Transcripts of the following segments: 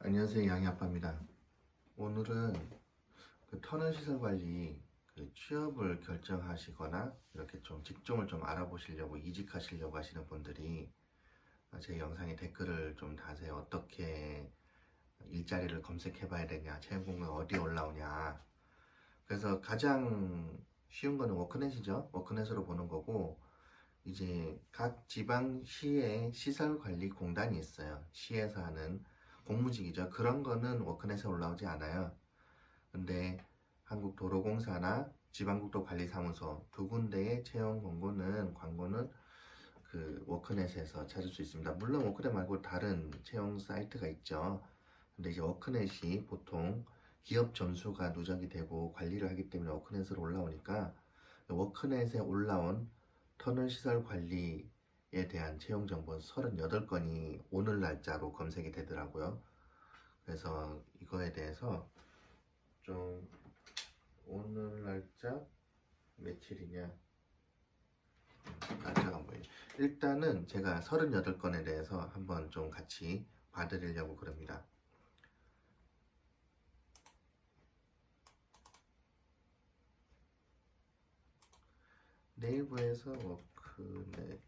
안녕하세요, 양이 아빠입니다. 오늘은 터널시설관리 취업을 결정하시거나 이렇게 좀 직종을 좀 알아보시려고 이직하시려고 하시는 분들이 제 영상에 댓글을 좀 다세요. 어떻게 일자리를 검색해 봐야 되냐, 채용 공고가 어디에 올라오냐. 그래서 가장 쉬운 거는 워크넷이죠. 워크넷으로 보는 거고, 이제 각 지방시에 시설관리공단이 있어요. 시에서 하는 공무직이죠. 그런 거는 워크넷에 올라오지 않아요. 근데 한국도로공사나 지방국도관리사무소 두 군데의 채용 광고는 그 워크넷에서 찾을 수 있습니다. 물론 워크넷 말고 다른 채용 사이트가 있죠. 근데 이제 워크넷이 보통 기업 전수가 누적이 되고 관리를 하기 때문에 워크넷으로 올라오니까 워크넷에 올라온 터널 시설 관리에 대한 채용 정보 38건이 오늘 날짜로 검색이 되더라고요. 그래서 이거에 대해서 좀 오늘 날짜 며칠이냐 날짜가 뭐예요? 일단은 제가 38건에 대해서 한번 좀 같이 봐드리려고 그럽니다. 네이버에서 워크넷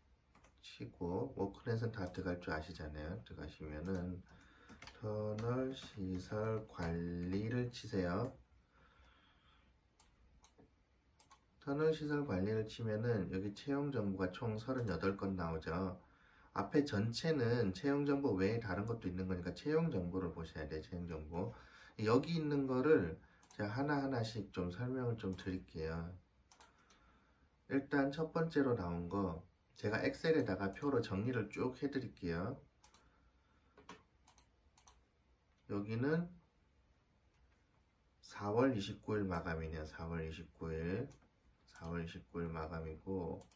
치고, 워크넷은 다 들어갈 줄 아시잖아요. 들어가시면은 터널 시설 관리를 치세요. 터널 시설 관리를 치면은 여기 채용 정보가 총 38건 나오죠. 앞에 전체는 채용 정보 외에 다른 것도 있는 거니까 채용 정보를 보셔야 돼요. 채용 정보. 여기 있는 거를 제가 하나하나씩 좀 설명을 좀 드릴게요. 일단 첫 번째로 나온 거 제가 엑셀에다가 표로 정리를 쭉 해드릴게요. 여기는 4월 29일 마감이네요. 4월 29일 마감이고,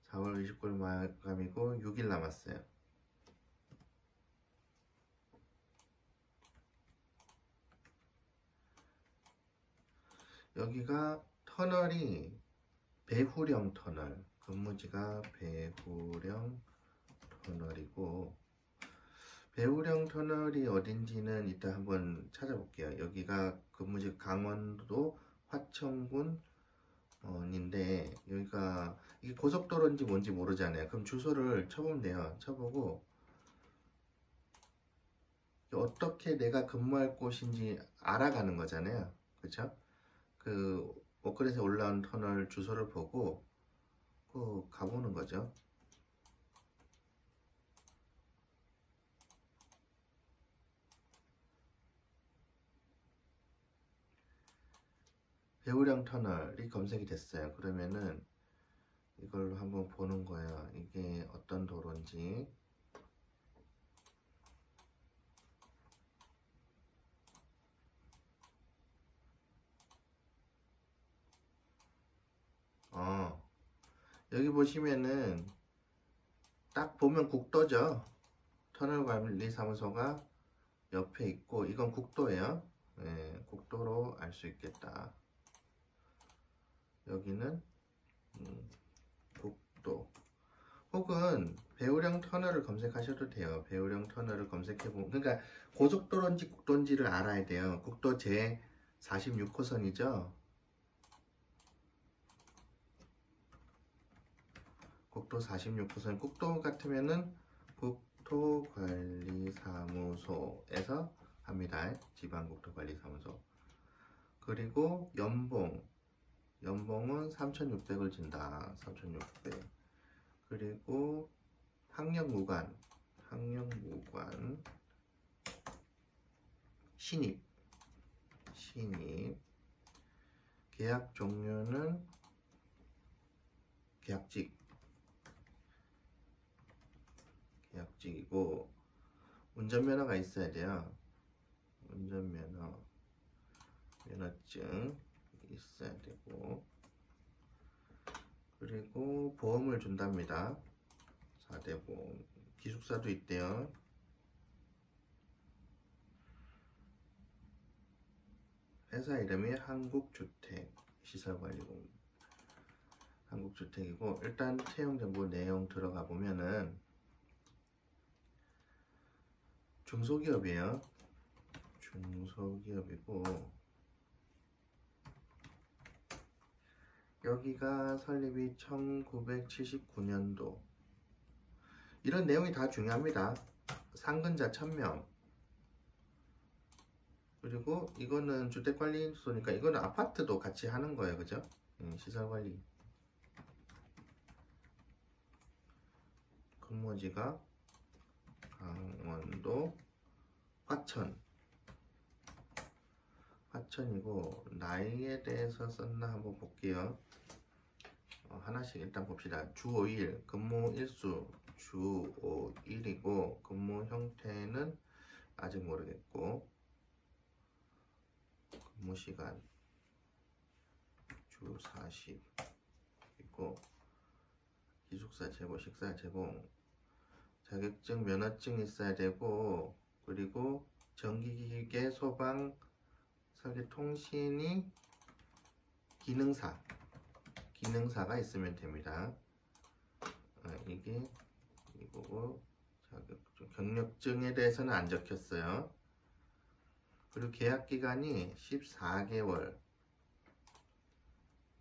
4월 29일 마감이고 6일 남았어요. 여기가 터널이 배후령 터널, 근무지가 배후령 터널이고, 배후령 터널이 어딘지는 이따 한번 찾아볼게요. 여기가 근무지 강원도 화천군 인데, 여기가 이게 고속도로인지 뭔지 모르잖아요. 그럼 주소를 쳐보면 돼요. 쳐보고 어떻게 내가 근무할 곳인지 알아가는 거잖아요. 그쵸? 그 워크넷에 올라온 터널 주소를 보고 가보는 거죠. 배우령 터널이 검색이 됐어요. 그러면은 이걸로 한번 보는 거예요. 이게 어떤 도로인지. 여기 보시면은 딱 보면 국도죠. 터널관리사무소가 옆에 있고, 이건 국도예요. 네, 국도로 알 수 있겠다. 여기는 국도. 혹은 배우령 터널을 검색하셔도 돼요. 배우령 터널을 검색해보면, 그러니까 고속도로인지 국도인지를 알아야 돼요. 국도 제 46호선이죠. 국도 46호선. 국도 같으면은 국토관리사무소에서 합니다. 지방국토관리사무소. 그리고 연봉은 3,600을 준다. 3,600. 그리고 학력무관 신입 계약 종류는 계약직이고, 운전면허가 있어야 돼요. 면허증 있어야 되고, 그리고 보험을 준답니다. 4대 보험. 기숙사도 있대요. 회사 이름이 한국주택시설관리공 한국주택이고, 일단 채용정보 내용 들어가 보면은 중소기업이에요. 중소기업이고 여기가 설립이 1979년도. 이런 내용이 다 중요합니다. 상근자 1000명. 그리고 이거는 주택관리소니까 이거는 아파트도 같이 하는 거예요. 그죠? 시설관리. 근무지가 강원도 화천이고 나이에 대해서 썼나 한번 볼게요. 하나씩 일단 봅시다. 주 5일 근무 일수 주 5일이고 근무 형태는 아직 모르겠고 근무 시간 주 40이고 기숙사 제공, 식사 제공, 자격증, 면허증 있어야 되고 그리고 전기기계, 소방, 설계, 통신이 기능사가 있으면 됩니다. 이게 이거고 자격증, 경력증에 대해서는 안 적혔어요. 그리고 계약기간이 14개월,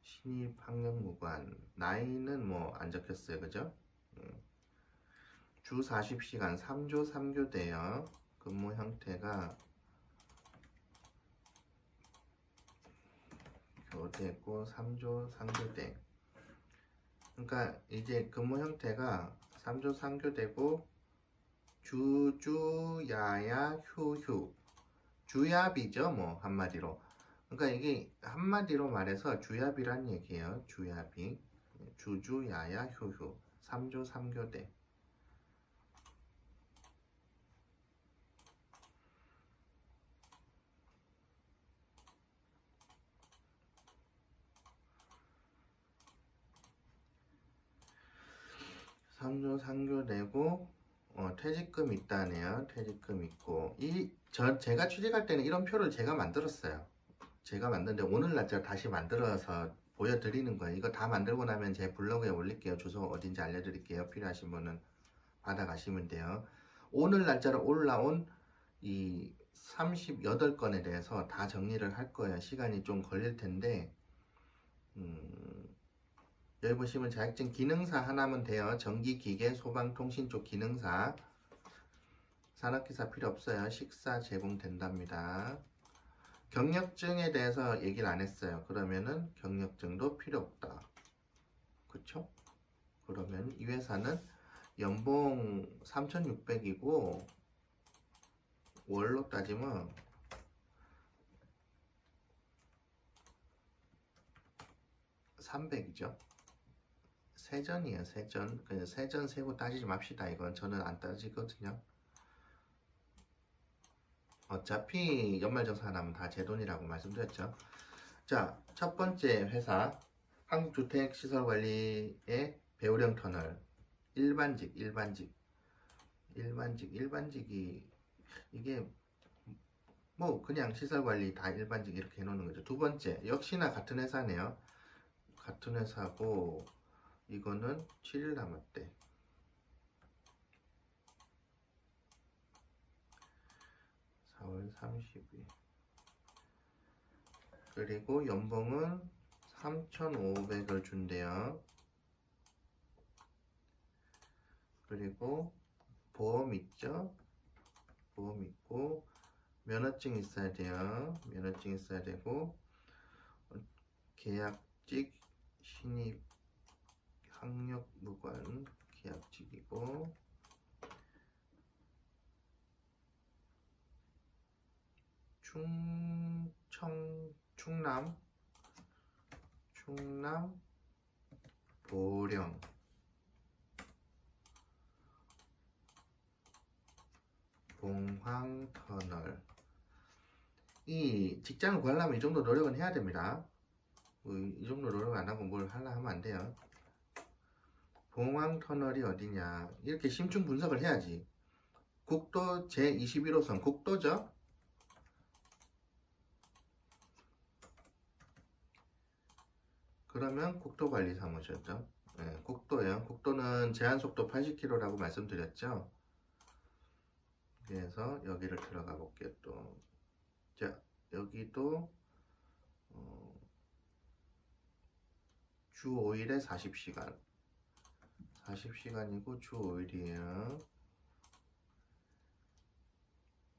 신입 학력 무관, 나이는 뭐 안 적혔어요. 그죠? 주 40시간 3조 3교대요. 근무 형태가 교대고 3조 3교대. 그러니까 이제 근무 형태가 3조 3교대고 주주야야 휴휴 주야비죠. 뭐 한마디로. 그러니까 이게 한마디로 말해서 주야비란 얘기예요. 주야비. 주주야야 휴휴 3조 3교대. 삼조 3교대고 퇴직금 있다네요. 퇴직금 있고 제가 취직할 때는 이런 표를 제가 만들었어요. 제가 만드는데 오늘 날짜 다시 만들어서 보여드리는 거예요. 이거 다 만들고 나면 제 블로그에 올릴게요. 주소 어딘지 알려드릴게요. 필요하신 분은 받아가시면 돼요. 오늘 날짜로 올라온 이 38건에 대해서 다 정리를 할 거예요. 시간이 좀 걸릴 텐데 여기 보시면 자격증 기능사 하나면 돼요. 전기, 기계, 소방, 통신 쪽 기능사. 산업기사 필요 없어요. 식사 제공된답니다. 경력증에 대해서 얘기를 안 했어요. 그러면은 경력증도 필요 없다. 그쵸? 그러면 이 회사는 연봉 3,600이고 월로 따지면 300이죠. 세전이에요. 세전. 그냥 세전 세고 따지지 맙시다. 이건 저는 안 따지거든요. 어차피 연말정산 하면 다 제 돈이라고 말씀드렸죠. 자, 첫 번째 회사 한국주택시설관리의 배우령 터널 일반직이 이게 뭐 그냥 시설관리 다 일반직 이렇게 해놓는 거죠. 두 번째 역시나 같은 회사네요. 같은 회사고 이거는 7일 남았대. 4월 30일. 그리고 연봉은 3,500을 준대요. 그리고 보험 있죠? 보험 있고 면허증 있어야 돼요. 면허증 있어야 되고 계약직 신입 학력 무관 계약직이고 충남 보령 봉황터널. 이 직장을 구하려면 이 정도 노력은 해야 됩니다. 이 정도 노력 안 하고 뭘 하려 하면 안 돼요. 봉황터널이 어디냐 이렇게 심층 분석을 해야지. 국도 제21호선 국도죠. 그러면 국도관리사무소죠. 네, 국도예요. 국도는 제한속도 80km라고 말씀드렸죠. 그래서 여기를 들어가 볼게요. 또 자, 여기도 주 5일에 40시간 40시간이고 주 5일이에요.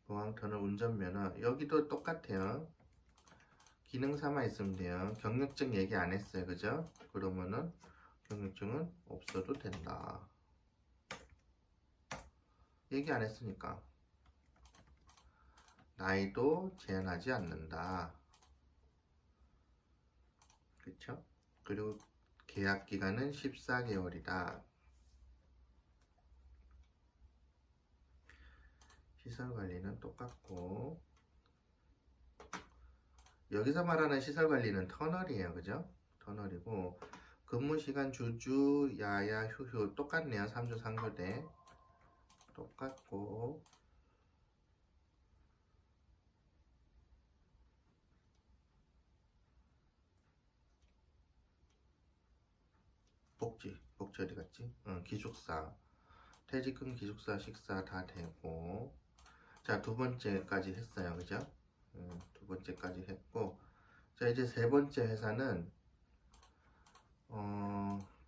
보항터널 운전면허 여기도 똑같아요. 기능사만 있으면 돼요. 경력증 얘기 안 했어요. 그죠? 그러면은 경력증은 없어도 된다. 얘기 안 했으니까. 나이도 제한하지 않는다. 그쵸? 그리고 계약 기간은 14개월이다. 시설 관리는 똑같고 여기서 말하는 시설 관리는 터널이에요. 그죠? 터널이고 근무 시간 주주, 야야, 휴휴 똑같네요. 3주 3교대 똑같고 복지 어디 갔지? 기숙사 퇴직금, 기숙사, 식사 다 되고 자, 두 번째까지 했어요. 그죠? 두 번째까지 했고 자, 이제 세 번째 회사는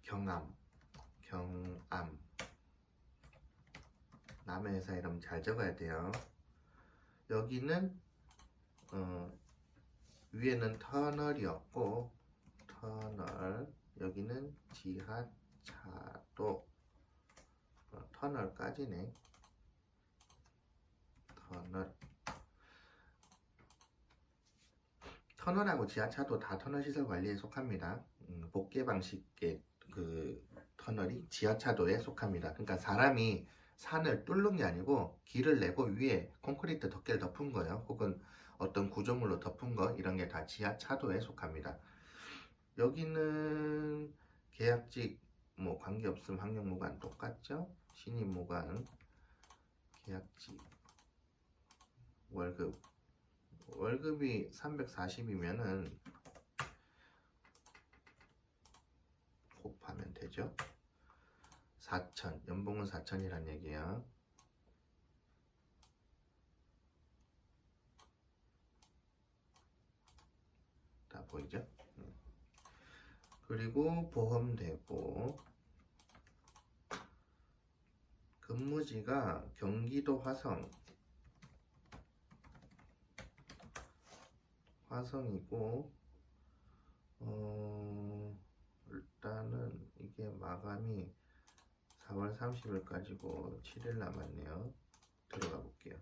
경암 남의 회사 이름 잘 적어야 돼요. 여기는 위에는 터널이었고 터널 여기는 지하차도 터널까지네. 터널하고 지하차도 다 터널시설 관리에 속합니다. 복개 방식의 그 터널이 지하차도에 속합니다. 그러니까 사람이 산을 뚫는 게 아니고 길을 내고 위에 콘크리트 덮개를 덮은 거예요. 혹은 어떤 구조물로 덮은 거 이런 게 다 지하차도에 속합니다. 여기는 계약직 뭐 관계없음 학력무관 똑같죠? 신입무관 계약직 월급이 340이면은 곱하면 되죠. 4천 연봉은 4천이란 얘기야. 다 보이죠? 그리고 보험 되고 근무지가 경기도 화성이고 일단은 이게 마감이 4월 30일까지고 7일 남았네요. 들어가 볼게요.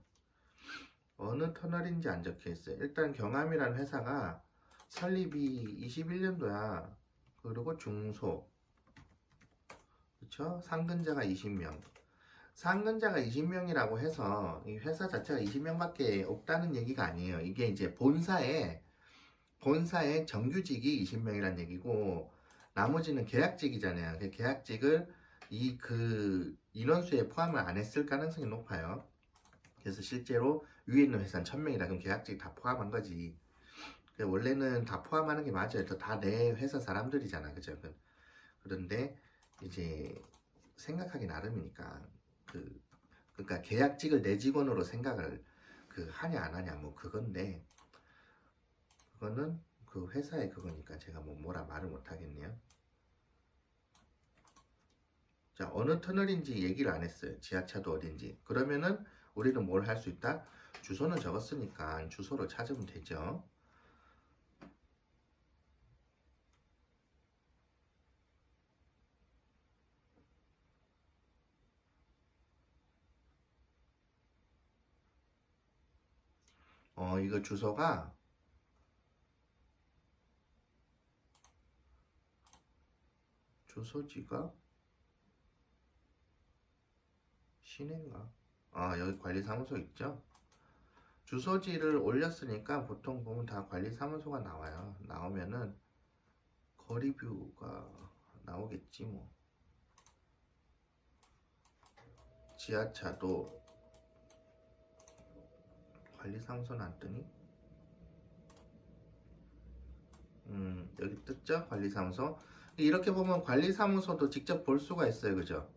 어느 터널인지 안 적혀 있어요. 일단 경암이라는 회사가 설립이 21년도야. 그리고 중소 그쵸? 상근자가 20명 상근자가 20명이라고 해서 이 회사 자체가 20명밖에 없다는 얘기가 아니에요. 이게 이제 본사에 정규직이 20명이란 얘기고 나머지는 계약직이잖아요. 그 계약직을 인원수에 포함을 안 했을 가능성이 높아요. 그래서 실제로 위에 있는 회사는 1000명이라 그럼 계약직 다 포함한 거지. 원래는 다 포함하는 게 맞아요. 다 내 회사 사람들이잖아. 그죠? 그런데 이제 생각하기 나름이니까 그러니까 계약직을 내 직원으로 생각을 하냐 안 하냐 뭐 그건데 그거는 그 회사의 그거니까 제가 뭐라 말을 못 하겠네요. 자, 어느 터널인지 얘기를 안 했어요. 지하차도 어딘지. 그러면은 우리는 뭘 할 수 있다? 주소는 적었으니까 주소로 찾으면 되죠. 이거 주소지가 시내인가? 여기 관리사무소 있죠? 주소지를 올렸으니까 보통 보면 다 관리사무소가 나와요. 나오면은 거리뷰가 나오겠지 뭐. 지하차도 관리사무소는 안 뜨니? 여기 떴죠? 관리사무소. 이렇게 보면 관리사무소도 직접 볼 수가 있어요. 그죠?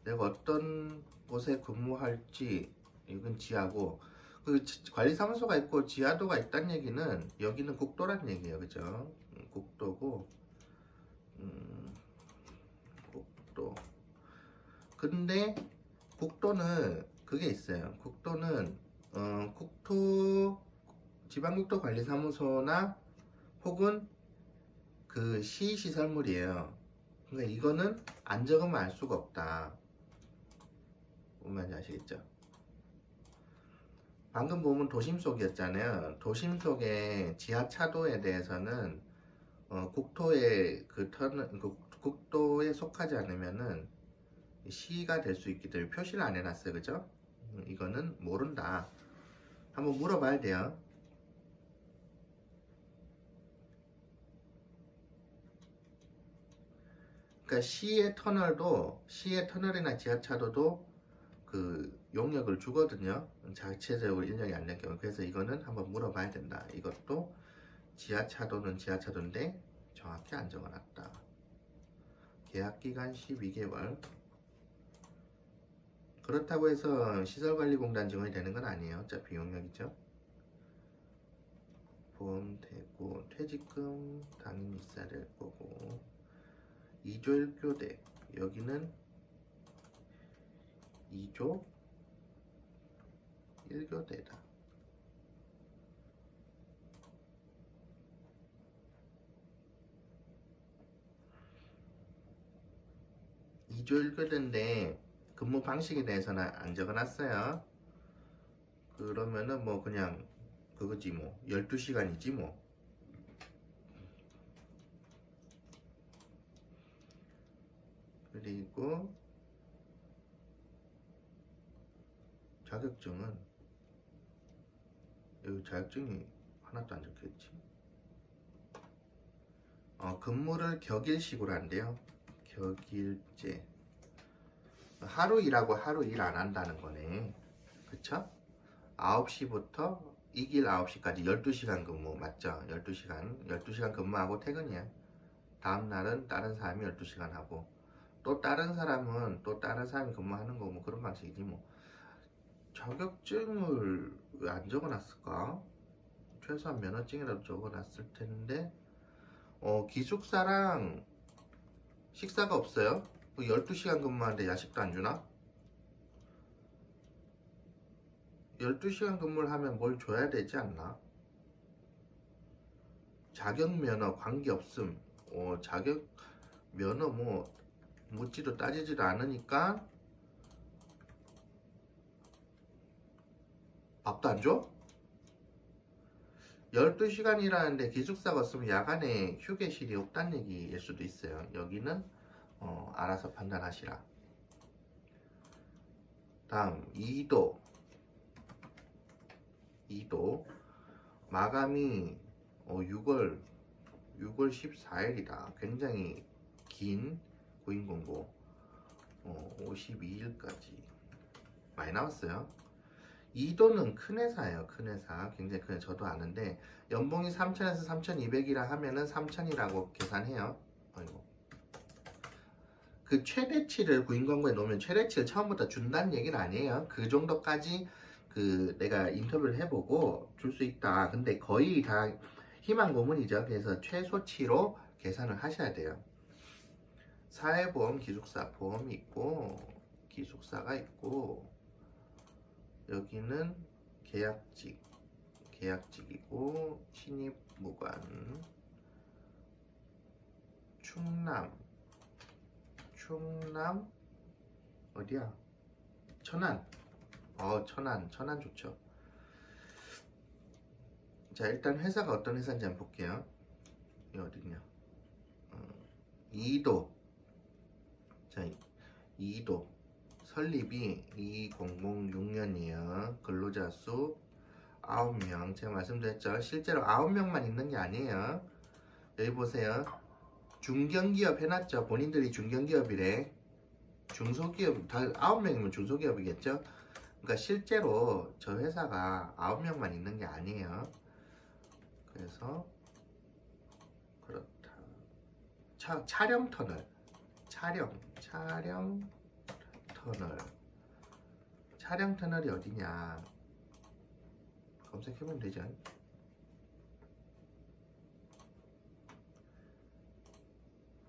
내가 어떤 곳에 근무할지 이건 지하고 그 관리사무소가 있고 지하도가 있다는 얘기는 여기는 국도란 얘기예요. 그죠? 국도고 국도. 근데 국도는 그게 있어요. 국도는 지방국도관리사무소나 혹은 그 시시설물이에요. 그러니까 이거는 안 적으면 알 수가 없다. 뭔 말인지 아시겠죠? 방금 보면 도심 속이었잖아요. 도심 속의 지하차도에 대해서는 국토에 국도에 속하지 않으면은 시가 될 수 있기 때문에 표시를 안 해놨어요. 그죠? 이거는 모른다. 한번 물어봐야 돼요. 그러니까 시의 터널이나 지하차도도 그 용역을 주거든요. 자체적으로 인정이 안 된 경우. 그래서 이거는 한번 물어봐야 된다. 이것도 지하차도는 지하차도인데 정확히 안 적어놨다. 계약기간 12개월. 그렇다고 해서 시설관리공단 지원이 되는 건 아니에요. 어차피 용역이죠. 보험 되고 퇴직금 당연히 있어야 될 거고 2조 1교대 여기는 2조 1교대다. (2조 1교대인데) 근무 방식에 대해서는 안 적어놨어요. 그러면은 뭐 그냥 그거지 뭐 12시간이지 뭐. 그리고 자격증은 여기 자격증이 하나도 안 적혀있지. 근무를 격일식으로 한대요. 격일제. 하루 일하고 하루 일 안 한다는 거네. 그쵸? 9시부터 이길 9시까지 12시간 근무 맞죠? 12시간 근무하고 퇴근이야. 다음날은 다른 사람이 12시간 하고 또 다른 사람은 또 다른 사람이 근무하는 거 뭐 그런 방식이지 뭐. 자격증을 왜 안 적어놨을까? 최소한 면허증이라도 적어놨을 텐데 기숙사랑 식사가 없어요? 12시간 근무하는데 야식도 안 주나? 12시간 근무를 하면 뭘 줘야 되지 않나? 자격 면허 관계없음. 자격 면허 뭐 묻지도 따지지도 않으니까 밥도 안 줘? 12시간이라는데 기숙사가 없으면 야간에 휴게실이 없다는 얘기일 수도 있어요. 여기는 알아서 판단하시라. 다음 2도 마감이 6월 14일이다. 굉장히 긴 고인공고 52일까지 많이 나왔어요. 2도는 큰 회사예요. 큰 회사. 굉장히 큰 회사. 저도 아는데 연봉이 3,000에서 3,200이라 하면은 3,000이라고 계산해요. 아이고. 그 최대치를 구인광고에 놓으면 최대치를 처음부터 준다는 얘기는 아니에요. 그 정도까지 그 내가 인터뷰를 해보고 줄 수 있다. 근데 거의 다 희망 고문이죠. 그래서 최소치로 계산을 하셔야 돼요. 사회보험 기숙사 보험이 있고 기숙사가 있고 여기는 계약직이고 신입무관 충남 어디야? 천안. 천안 좋죠. 자, 일단 회사가 어떤 회사인지 한번 볼게요. 이 어디냐? 2도. 자, 2도 설립이 2006년이에요. 근로자 수 9명. 제가 말씀드렸죠. 실제로 9명만 있는 게 아니에요. 여기 보세요. 중견기업 해놨죠. 본인들이 중견기업이래. 중소기업, 다 9명이면 중소기업이겠죠. 그러니까 실제로 저 회사가 9명만 있는 게 아니에요. 그래서 그렇다. 촬영 터널. 촬영 차량 터널이 어디냐 검색해보면 되죠.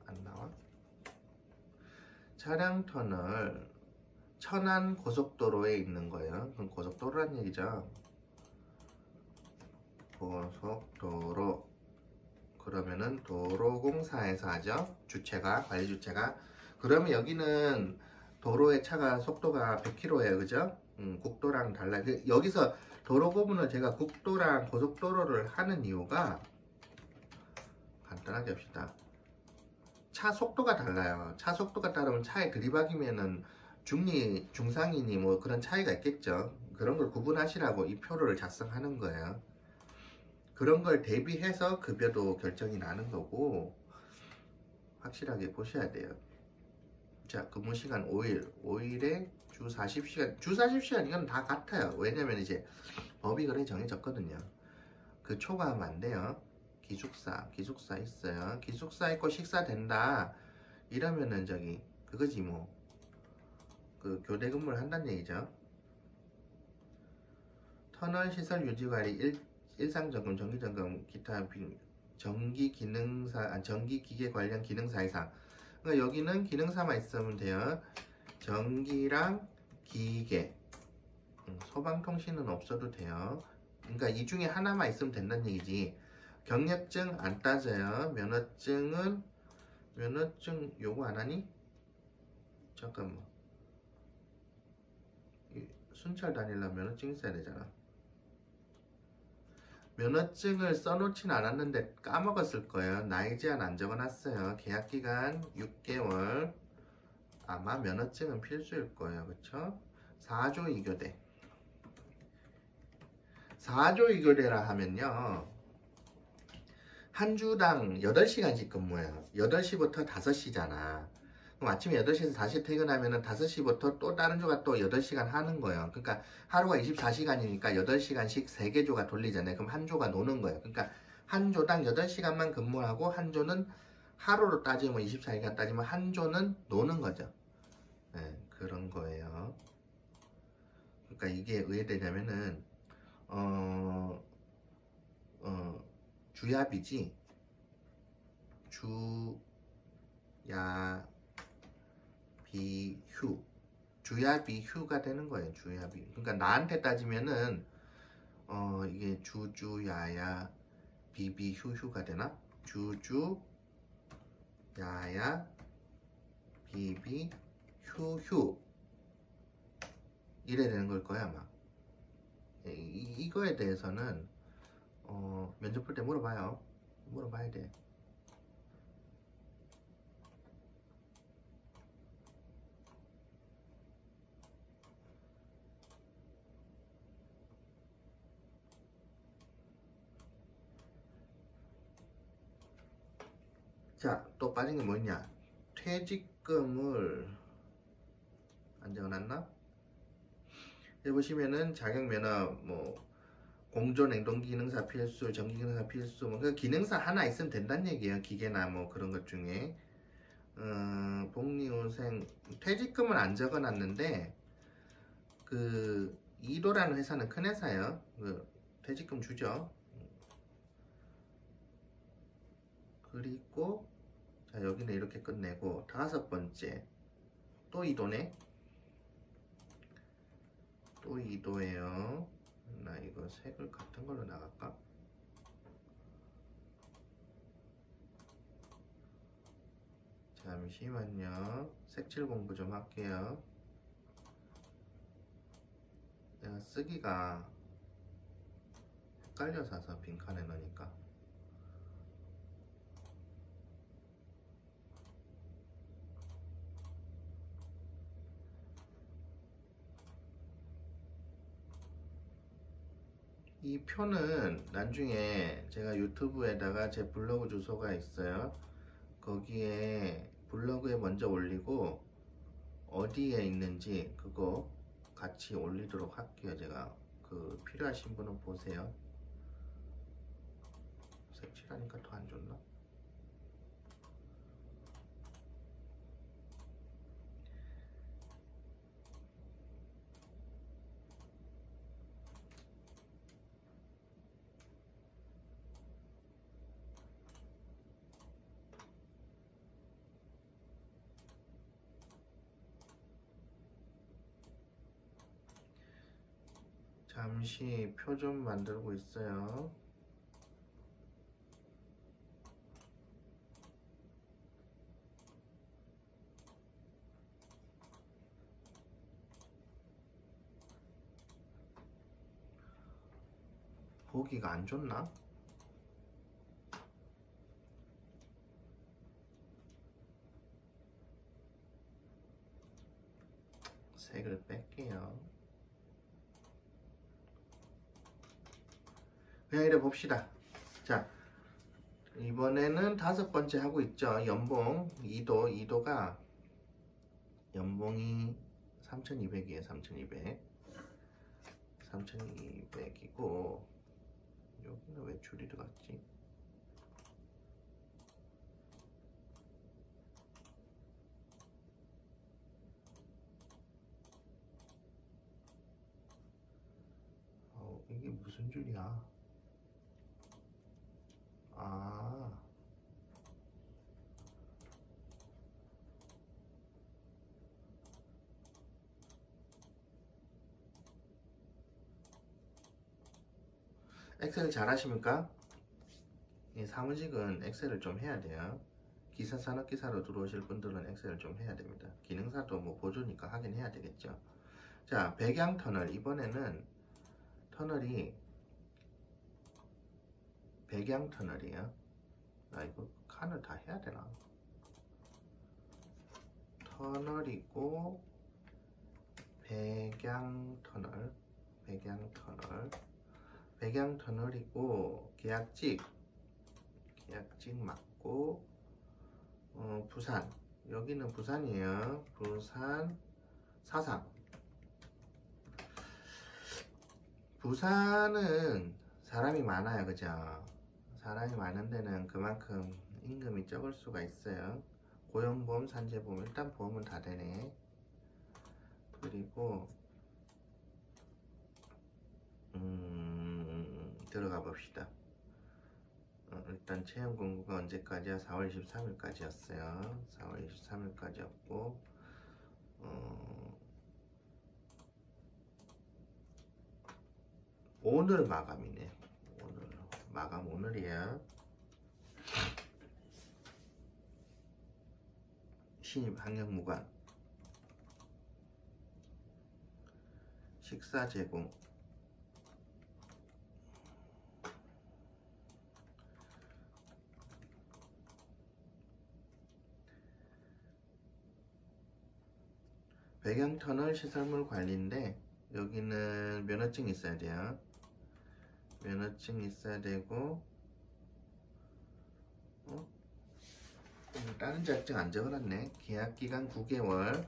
안 나와? 차량 터널 천안 고속도로에 있는 거예요. 그럼 고속도로란 얘기죠. 고속도로 그러면은 도로공사에서 하죠. 주체가 관리 주체가. 그러면 여기는 도로의 차가 속도가 100km예요. 그죠? 국도랑 달라. 여기서 도로 구분을 제가 국도랑 고속도로를 하는 이유가 간단하게 합시다. 차 속도가 달라요. 차 속도가 다르면 차에 들이박이면은 중리, 중상이니 뭐 그런 차이가 있겠죠. 그런 걸 구분하시라고 이 표를 작성하는 거예요. 그런 걸 대비해서 급여도 결정이 나는 거고 확실하게 보셔야 돼요. 자, 근무시간 5일, 5일에 주 40시간, 주 40시간 이건 다 같아요. 왜냐면 이제 법이 그래 정해졌거든요. 그 초과하면 안 돼요. 기숙사 있어요. 기숙사 있고 식사 된다. 이러면은 저기 그거지 뭐. 그 교대 근무를 한다는 얘기죠. 터널 시설 유지 관리 일상 점검, 정기 점검, 기타 전기 기능사, 전기 기계 관련 기능사 이상. 그러니까 여기는 기능사만 있으면 돼요. 전기랑 기계, 소방통신은 없어도 돼요. 그러니까 이 중에 하나만 있으면 된다는 얘기지. 경력증 안 따져요. 면허증 요거 안 하니? 잠깐만. 순찰 다니려면 면허증 있어야 되잖아. 면허증을 써놓진 않았는데 까먹었을 거예요. 나이 제한 안 적어놨어요. 계약기간 6개월. 아마 면허증은 필수일 거예요. 그쵸? 4조 2교대. 4조 2교대라 하면요. 한 주당 8시간씩 근무해요. 8시부터 5시잖아. 그럼 아침에 8시에서 다시 퇴근하면 5시부터 또 다른 조가 또 8시간 하는 거예요. 그러니까 하루가 24시간이니까 8시간씩 3개 조가 돌리잖아요. 그럼 한 조가 노는 거예요. 그러니까 한 조당 8시간만 근무하고 한 조는 하루로 따지면 24시간 따지면 한 조는 노는 거죠. 네, 그런 거예요. 그러니까 이게 왜 되냐면은 주야비지. 주야비휴. 주야비휴가 되는 거예요. 주야비. 그러니까 나한테 따지면은 이게 주주야야 비비휴휴가 되나? 주주야야 비비휴휴 이래 되는 걸 거야 아마. 이거에 대해서는 면접 볼 때 물어봐요. 물어봐야 돼. 자, 또 빠진 게 뭐냐? 퇴직금을 안 적어놨나? 여기 보시면은 자격면허 뭐 공조냉동기능사 필수, 전기기능사 필수 뭐 그 기능사 하나 있으면 된다는 얘기예요. 기계나 뭐 그런 것 중에 복리후생 퇴직금은 안 적어놨는데 그 이도라는 회사는 큰 회사예요. 그 퇴직금 주죠. 그리고 자 여기는 이렇게 끝내고 5번째 또 이도네. 또 이도예요. 나 이거 색을 같은 걸로 나갈까? 잠시만요. 색칠 공부 좀 할게요. 내가 쓰기가 헷갈려서 빈칸에 넣으니까. 이 표는 나중에 제가 유튜브에다가 제 블로그 주소가 있어요. 거기에 블로그에 먼저 올리고 어디에 있는지 그거 같이 올리도록 할게요. 제가 그 필요하신 분은 보세요. 색칠하니까 더 안 좋나? 잠시 표 좀 만들고 있어요. 보기가 안 좋나? 색을 뺄게요. 그냥 이래 봅시다. 자, 이번에는 5번째 하고 있죠. 연봉 2도가 연봉이 3200이에요. 3200이고 여기는 왜 줄이 들어갔지? 이게 무슨 줄이야? 아, 엑셀 잘 하십니까? 이 사무직은 엑셀을 좀 해야 돼요. 기사 산업기사로 들어오실 분들은 엑셀을 좀 해야 됩니다. 기능사도 뭐 보조니까 하긴 해야 되겠죠. 자, 백양 터널. 이번에는 터널이 백양 터널이에요. 나 이거 칸을 다 해야 되나? 터널이고 백양 터널, 백양 터널이고 계약직 맞고 부산, 여기는 부산이에요. 부산 사상. 부산은 사람이 많아요, 그죠? 사람이 많은 데는 그만큼 임금이 적을 수가 있어요. 고용보험, 산재보험, 일단 보험은 다 되네. 그리고 들어가 봅시다. 일단 채용 공고가 언제까지야? 4월 23일까지였어요. 4월 23일까지였고 오늘 마감이네. 오늘 마감 오늘이야. 신입 학력무관, 식사 제공, 백양터널 시설물 관리인데 여기는 면허증 있어야 돼요. 면허증 있어야 되고 다른 자격증 안 적어놨네. 계약기간 9개월.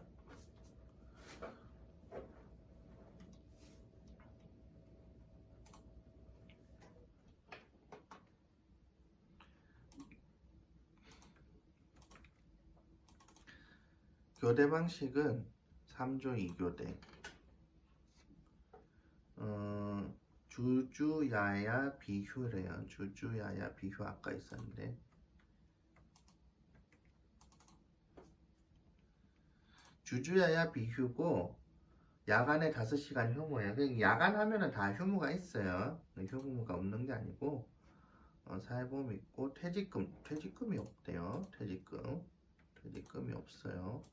교대 방식은 3조 2교대. 주주야야 비휴래요. 주주야야 비휴 아까 있었는데 주주야야 비휴고 야간에 5시간 휴무예요. 야간 하면은 다 휴무가 있어요. 휴무가 없는 게 아니고 사회보험 있고 퇴직금이 없대요. 퇴직금이 없어요.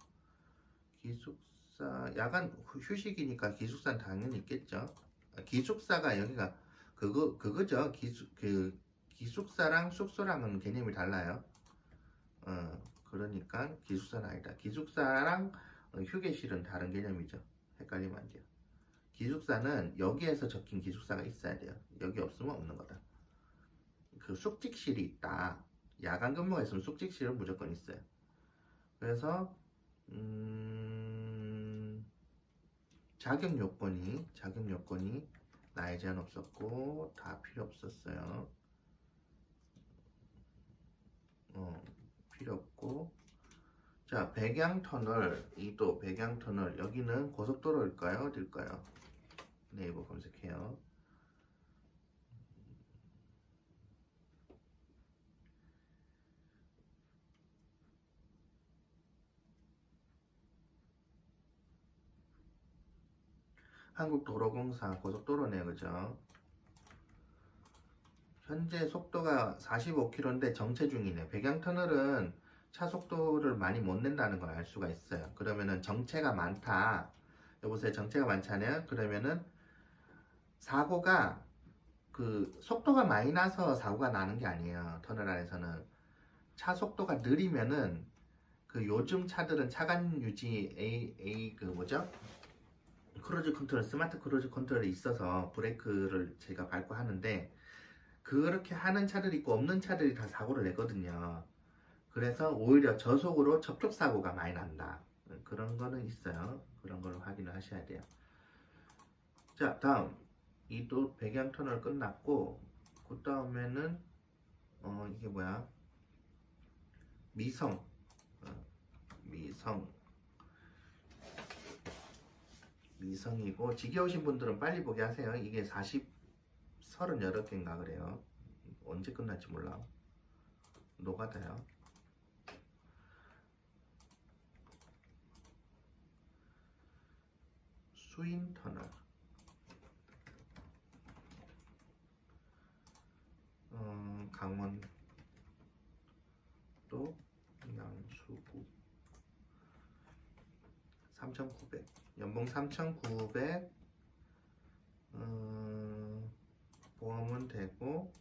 기숙사 야간 휴식이니까 기숙사는 당연히 있겠죠. 기숙사가 여기가 그거죠. 기숙사랑 숙소랑은 개념이 달라요. 그러니까 기숙사는 아니다. 기숙사랑 휴게실은 다른 개념이죠. 헷갈리면 안 돼요. 기숙사는 여기에서 적힌 기숙사가 있어야 돼요. 여기 없으면 없는 거다. 그 숙직실이 있다. 야간 근무가 있으면 숙직실은 무조건 있어요. 그래서 자격 요건이 나이 제한 없었고 다 필요 없었어요. 필요 없고. 자, 백양터널 2도 백양터널 여기는 고속도로일까요? 어딜까요? 네이버 검색해요. 한국도로공사 고속도로네, 그죠? 현재 속도가 45km인데 정체 중이네. 배경터널은 차 속도를 많이 못 낸다는 걸 알 수가 있어요. 그러면은 정체가 많다. 여보세요, 정체가 많잖아요. 그러면은 사고가 그 속도가 많이 나서 사고가 나는 게 아니에요. 터널 안에서는 차 속도가 느리면은 그 요즘 차들은 차간 유지 그 뭐죠? 크루즈 컨트롤, 스마트 크루즈 컨트롤이 있어서 브레이크를 제가 밟고 하는데 그렇게 하는 차들이 있고 없는 차들이 다 사고를 내거든요. 그래서 오히려 저속으로 접촉사고가 많이 난다. 그런 거는 있어요. 그런 걸로 확인을 하셔야 돼요. 자, 다음. 이 또 배경 터널 끝났고, 그 다음에는, 이게 뭐야? 미성. 미성. 미성이고, 지겨우신 분들은 빨리 보게 하세요. 이게 38개인가 그래요. 언제 끝날지 몰라. 노가다요. 수인터널. 강원도 양수구 3,900 연봉 3,900 보험은 되고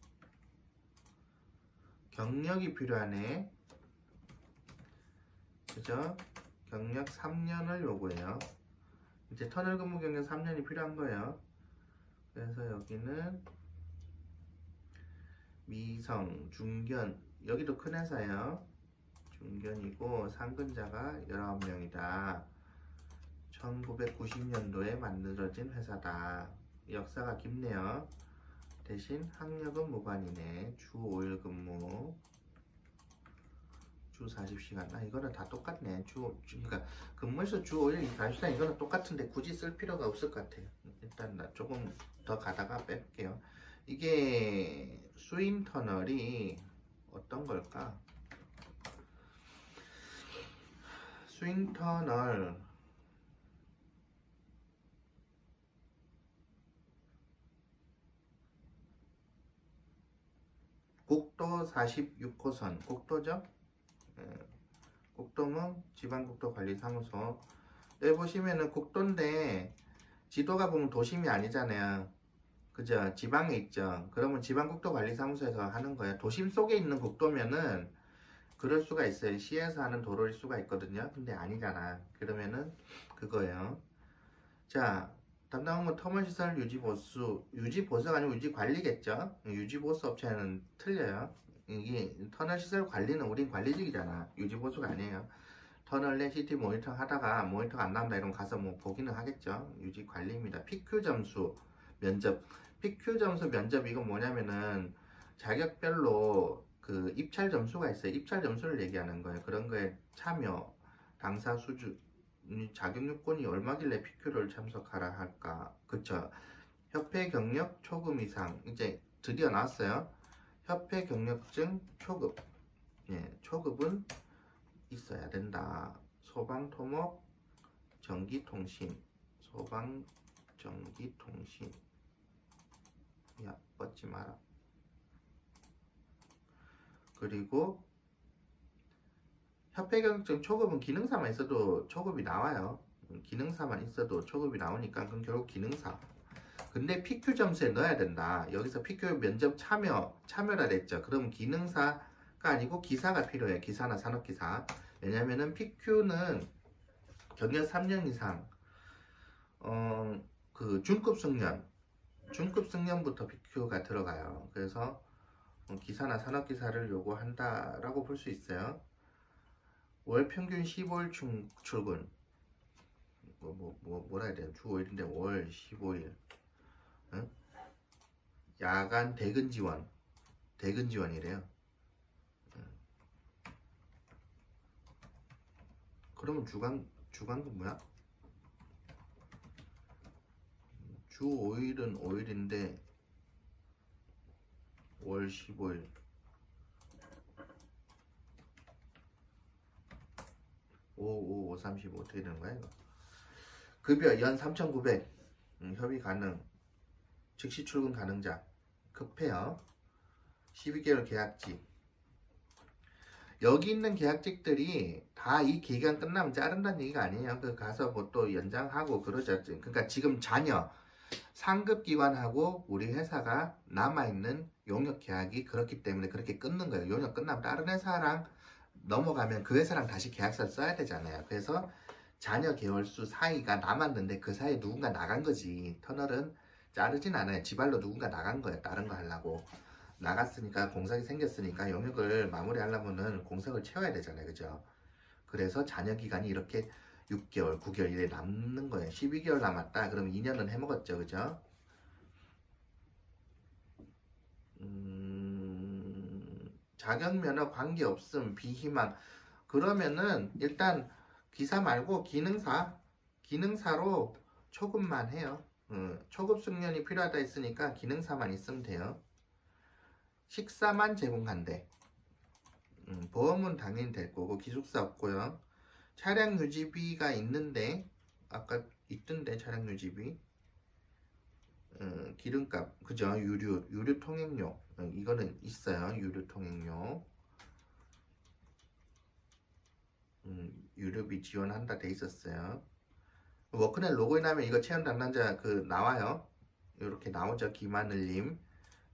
경력이 필요하네. 그죠? 경력 3년을 요구해요. 이제 터널 근무 경력 3년이 필요한 거예요. 그래서 여기는 미성, 중견, 여기도 큰 회사예요. 중견이고 상근자가 19명이다. 1990년도에 만들어진 회사다. 역사가 깊네요. 대신 학력은 무관이네. 주 5일 근무, 주 40시간. 이거는 다 똑같네. 그러니까 근무에서 주 5일 40시간 이거는 똑같은데 굳이 쓸 필요가 없을 것 같아요. 일단 나 조금 더 가다가 뺄게요. 이게 수인 터널이 어떤 걸까? 수인 터널 국도 46호선 국도죠? 국도면 지방국도관리사무소. 여기 보시면은 국도인데 지도가 보면 도심이 아니잖아요. 그죠? 지방에 있죠. 그러면 지방국도관리사무소에서 하는 거예요. 도심 속에 있는 국도면은 그럴 수가 있어요. 시에서 하는 도로일 수가 있거든요. 근데 아니잖아. 그러면은 그거예요. 자, 담당 업무 터널시설 유지보수. 유지보수가 아니고 유지관리겠죠. 유지보수 업체는 틀려요. 이게 터널시설 관리는 우린 관리직이잖아. 유지보수가 아니에요. 터널 내 CT 모니터 하다가 모니터가 안 나온다 이러면 가서 뭐 보기는 하겠죠. 유지관리입니다. PQ 점수 면접. PQ 점수 면접 이건 뭐냐면은 자격별로 그 입찰 점수가 있어요. 입찰 점수를 얘기하는 거예요. 그런 거에 참여, 당사 수준, 자격 요건이 얼마길래 PQ를 참석하라 할까? 그쵸? 협회 경력 초급 이상. 이제 드디어 나왔어요. 협회 경력증 초급. 예, 초급은 있어야 된다. 소방, 토목, 전기통신. 소방, 전기통신. 야, 뻗지 마라. 그리고 협회 경력증 초급은 기능사만 있어도 초급이 나와요. 기능사만 있어도 초급이 나오니까 그럼 결국 기능사. 근데 PQ 점수에 넣어야 된다. 여기서 PQ 면접 참여라 됐죠. 그럼 기능사가 아니고 기사가 필요해요. 기사나 산업기사. 왜냐면은 PQ는 경력 3년 이상, 그 중급 승련부터 PQ가 들어가요. 그래서 기사나 산업기사를 요구한다라고 볼 수 있어요. 월 평균 15일 출근. 뭐라 해야 돼요? 주 5일인데 월 15일. 응? 야간 대근 지원이래요. 그러면 주간 근무야? 주 5일은 5일인데 월 15일. 5, 35 어떻게 되는 거야 이거? 급여 연 3,900. 협의 가능, 즉시 출근 가능자, 급해요. 12개월 계약직. 여기 있는 계약직들이 다 이 기간 끝나면 자른다는 얘기가 아니에요. 그 가서 뭐 또 연장하고 그러죠. 그러니까 지금 자녀 상급기관하고 우리 회사가 남아있는 용역 계약이 그렇기 때문에 그렇게 끊는 거예요. 용역 끝나면 다른 회사랑 넘어가면 그 회사랑 다시 계약서를 써야 되잖아요. 그래서 자녀 개월수 사이가 남았는데 그 사이에 누군가 나간 거지. 터널은 자르진 않아요. 지발로 누군가 나간 거예요. 다른 거 하려고. 나갔으니까 공석이 생겼으니까 용역을 마무리하려면은 공석을 채워야 되잖아요. 그죠? 그래서 잔여 기간이 이렇게 6개월, 9개월 이래 남는 거예요. 12개월 남았다. 그럼 2년은 해먹었죠. 그죠? 자격 면허 관계없음, 비희망. 그러면은 일단 기사 말고 기능사로 초급만 해요. 초급 숙련이 필요하다 했으니까 기능사만 있으면 돼요. 식사만 제공한대. 보험은 당연히 될 거고 기숙사 없고요. 차량 유지비가 있는데 아까 있던데 차량 유지비. 기름값 그죠? 유류 통행료 이거는 있어요. 유류 통행료. 유류비 지원한다 돼 있었어요. 워크넷 로그인하면 이거 체험 담당자 그 나와요. 이렇게 나오죠. 김하늘님.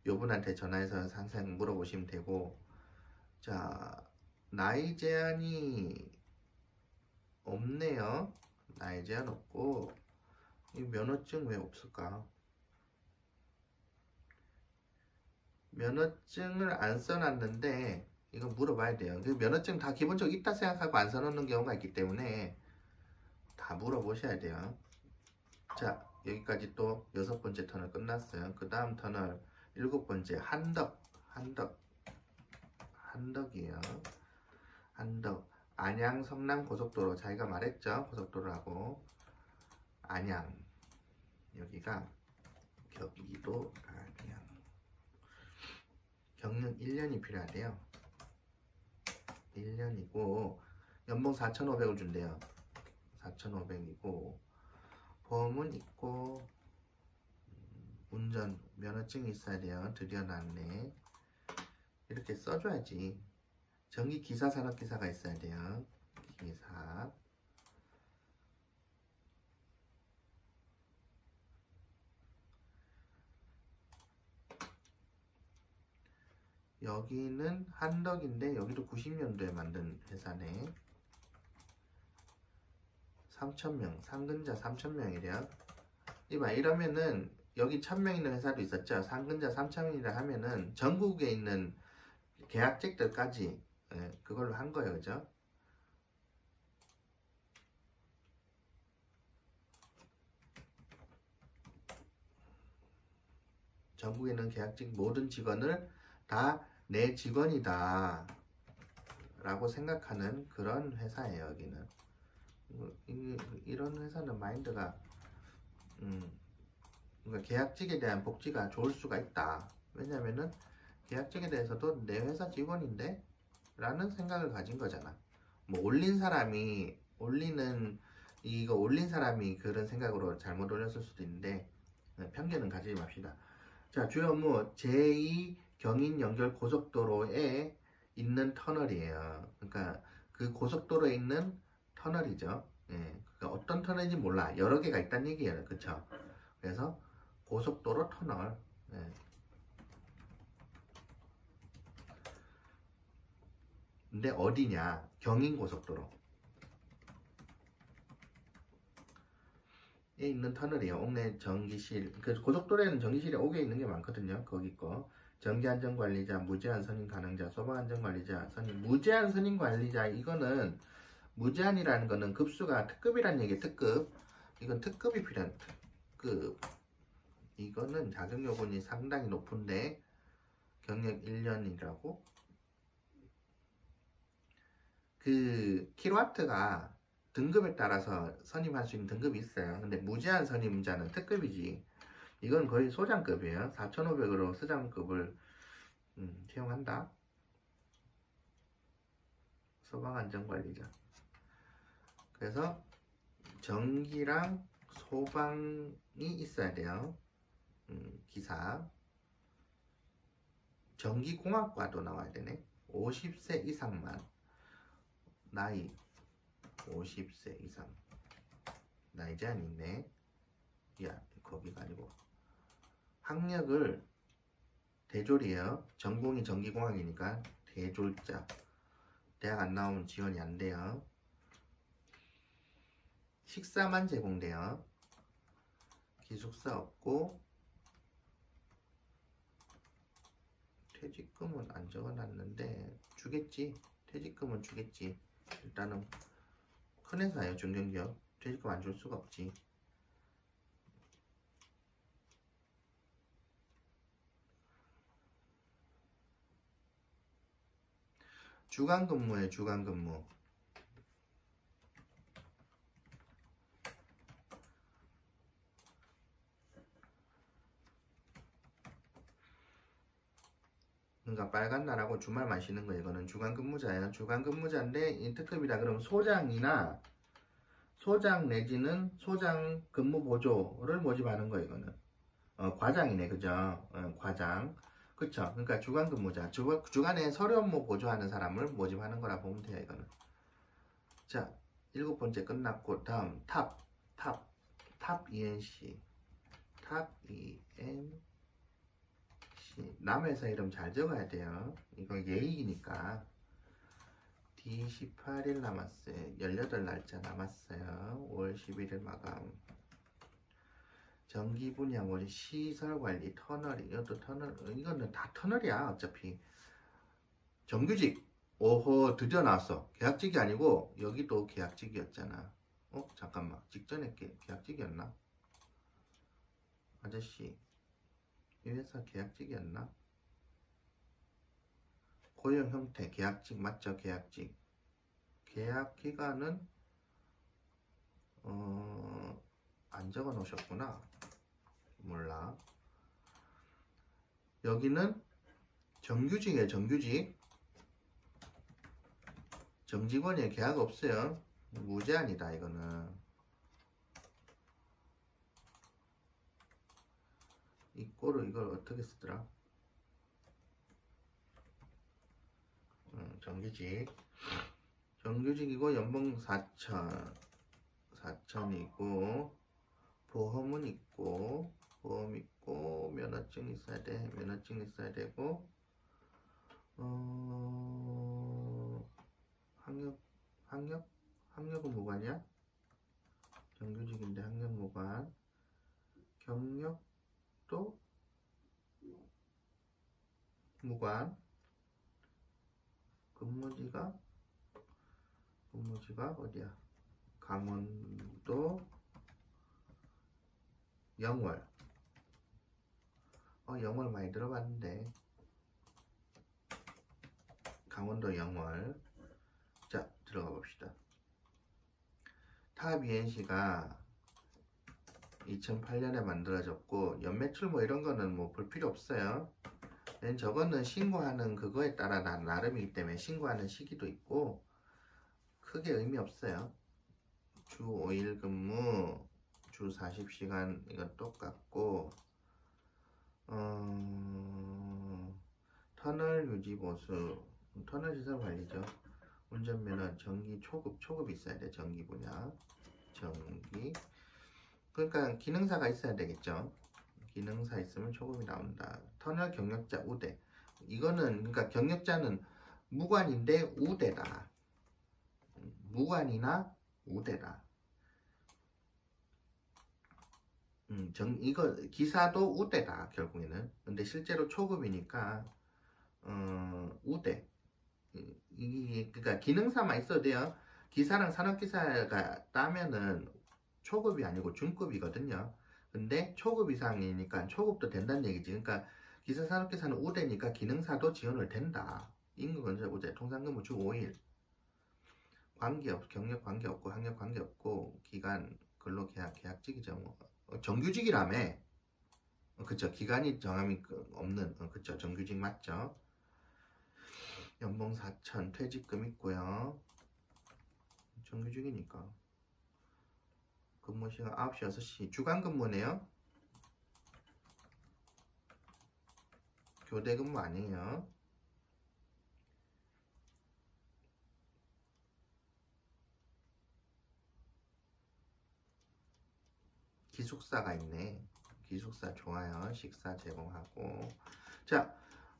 요분한테 전화해서 상세히 물어보시면 되고. 자, 나이 제한이 없네요. 나이 제한 없고. 이 면허증 왜 없을까? 면허증을 안 써놨는데 이거 물어봐야 돼요. 그 면허증 다 기본적으로 있다 생각하고 안 써놓는 경우가 있기 때문에 다 물어보셔야 돼요. 자, 여기까지 또 6번째 터널 끝났어요. 그 다음 터널 7번째 한덕이에요. 한덕 안양 성남 고속도로 자기가 말했죠. 고속도로라고. 안양 여기가 경기도 안양. 경력 1년이 필요하대요. 1년이고 연봉 4,500을 준대요. 4,500이고 보험은 있고 운전 면허증이 있어야 돼요. 드디어 나왔네. 이렇게 써줘야지. 전기 기사 산업기사가 있어야 돼요. 기사. 여기는 한덕인데 여기도 90년도에 만든 회사네. 3,000명 상근자 3,000명이래요. 이봐 이러면은 여기 1,000명 있는 회사도 있었죠. 상근자 3,000명이라 하면은 전국에 있는 계약직들까지 그걸로 한 거예요. 그죠? 전국에 있는 계약직 모든 직원을 다 내 직원이다 라고 생각하는 그런 회사예요. 여기는 이런 회사는 마인드가 그러니까 계약직에 대한 복지가 좋을 수가 있다. 왜냐면은 계약직에 대해서도 내 회사 직원인데 라는 생각을 가진 거잖아. 뭐 올린 사람이 그런 생각으로 잘못 올렸을 수도 있는데 편견은 가지지 맙시다. 자, 주요 업무 제2 경인 연결 고속도로에 있는 터널이에요. 그러니까 그 고속도로에 있는 터널이죠. 그러니까 어떤 터널인지 몰라. 여러 개가 있다는 얘기예요. 그쵸? 그래서 고속도로 터널. 근데 어디냐? 경인고속도로 에 있는 터널이에요. 옥내 전기실. 그 고속도로에는 전기실이 옥에 있는 게 많거든요. 거기 거. 전기안전관리자, 무제한 선임 가능자, 소방안전관리자, 선임. 무제한 선임 관리자 이거는 무제한이라는 거는 급수가 특급이란 얘기예요. 특급. 이건 특급이 필요한 특급. 이거는 자격 요건이 상당히 높은데 경력 1년이라고. 그 킬로와트가 등급에 따라서 선임할 수 있는 등급이 있어요. 근데 무제한 선임자는 특급이지. 이건 거의 소장급이에요. 4,500으로 소장급을 채용한다. 소방안전관리자. 그래서 전기랑 소방이 있어야 돼요. 기사. 전기공학과도 나와야 되네. 50세 이상만. 나이 50세 이상. 나이 제한이 있네. 야, 거기가 아니고. 학력을 대졸이에요. 전공이 전기공학이니까 대졸자. 대학 안 나오면 지원이 안 돼요. 식사만 제공돼요. 기숙사 없고. 퇴직금은 안 적어놨는데 주겠지. 퇴직금은 주겠지. 일단은 큰 회사예요. 중견기업. 퇴직금 안 줄 수가 없지. 주간근무에 주간근무. 그러니까 빨간 날하고 주말만 쉬는 거. 이거는 주간근무자예요. 주간근무자인데 이 특급이다 그러면 소장이나 소장 내지는 소장 근무보조를 모집하는 거. 이거는 과장이네. 그죠? 과장. 그쵸? 그러니까 주간근무자. 주간에 서류 업무 보조하는 사람을 모집하는 거라 보면 돼요. 이거는. 자, 7번째 끝났고 다음 탑 ENC. 탑 ENC. 남의 회사 이름 잘 적어야 돼요. 이거 예의니까. D18일 남았어요. 18날짜 남았어요. 5월 11일 마감. 전기 분야 뭐 시설 관리 터널. 이것도 터널. 이거는 다 터널이야. 어차피. 정규직. 오호, 드디어 나왔어. 계약직이 아니고 여기도 계약직이었잖아. 잠깐만. 직전에 계약직이었나? 아저씨, 이 회사 계약직이었나? 고용 형태 계약직 맞죠? 계약직. 계약 기간은 안 적어 놓으셨구나. 몰라. 여기는 정규직이에요. 정규직. 정직원이에요. 계약 없어요. 무제한이다. 이거는. 이 꼴을 이걸 어떻게 쓰더라? 정규직. 정규직이고 연봉 4천이고 보험은 있고 보험 있고 면허증 있어야 돼. 면허증 있어야 되고 학력은 무관이야? 정규직인데 학력 무관. 경력도 무관. 근무지가 어디야? 강원도 영월. 영월 많이 들어봤는데. 강원도 영월. 자, 들어가 봅시다. 탑 ENC가 2008년에 만들어졌고 연매출 뭐 이런 거는 뭐 볼 필요 없어요. 저거는 신고하는 그거에 따라 나름이기 때문에 신고하는 시기도 있고 크게 의미 없어요. 주 5일 근무, 주 40시간 이건 똑같고 터널 유지 보수, 터널 시설 관리죠. 운전면허, 전기 초급 있어야 돼. 전기 분야, 전기. 그러니까 기능사가 있어야 되겠죠. 기능사 있으면 초급이 나온다. 터널 경력자 우대. 이거는 그러니까 경력자는 무관인데 우대다. 무관이나 우대다. 이거 기사도 우대다 결국에는. 근데 실제로 초급이니까 우대. 그러니까 기능사만 있어도 돼요. 기사랑 산업기사가 따면은 초급이 아니고 중급이거든요. 근데 초급 이상이니까 초급도 된다는 얘기지. 그러니까 기사 산업기사는 우대니까 기능사도 지원을 된다. 임금건설 우대. 통상근무 주 5일. 경력 관계없고 학력 관계없고 기간 근로계약직이죠. 뭐. 정규직이라며. 그쵸. 기간이 정함이 없는. 그쵸. 정규직 맞죠. 연봉 4천 퇴직금 있고요. 정규직이니까. 근무 시간 9시, 6시. 주간 근무네요. 교대 근무 아니에요. 기숙사가 있네. 기숙사 좋아요. 식사 제공하고. 자,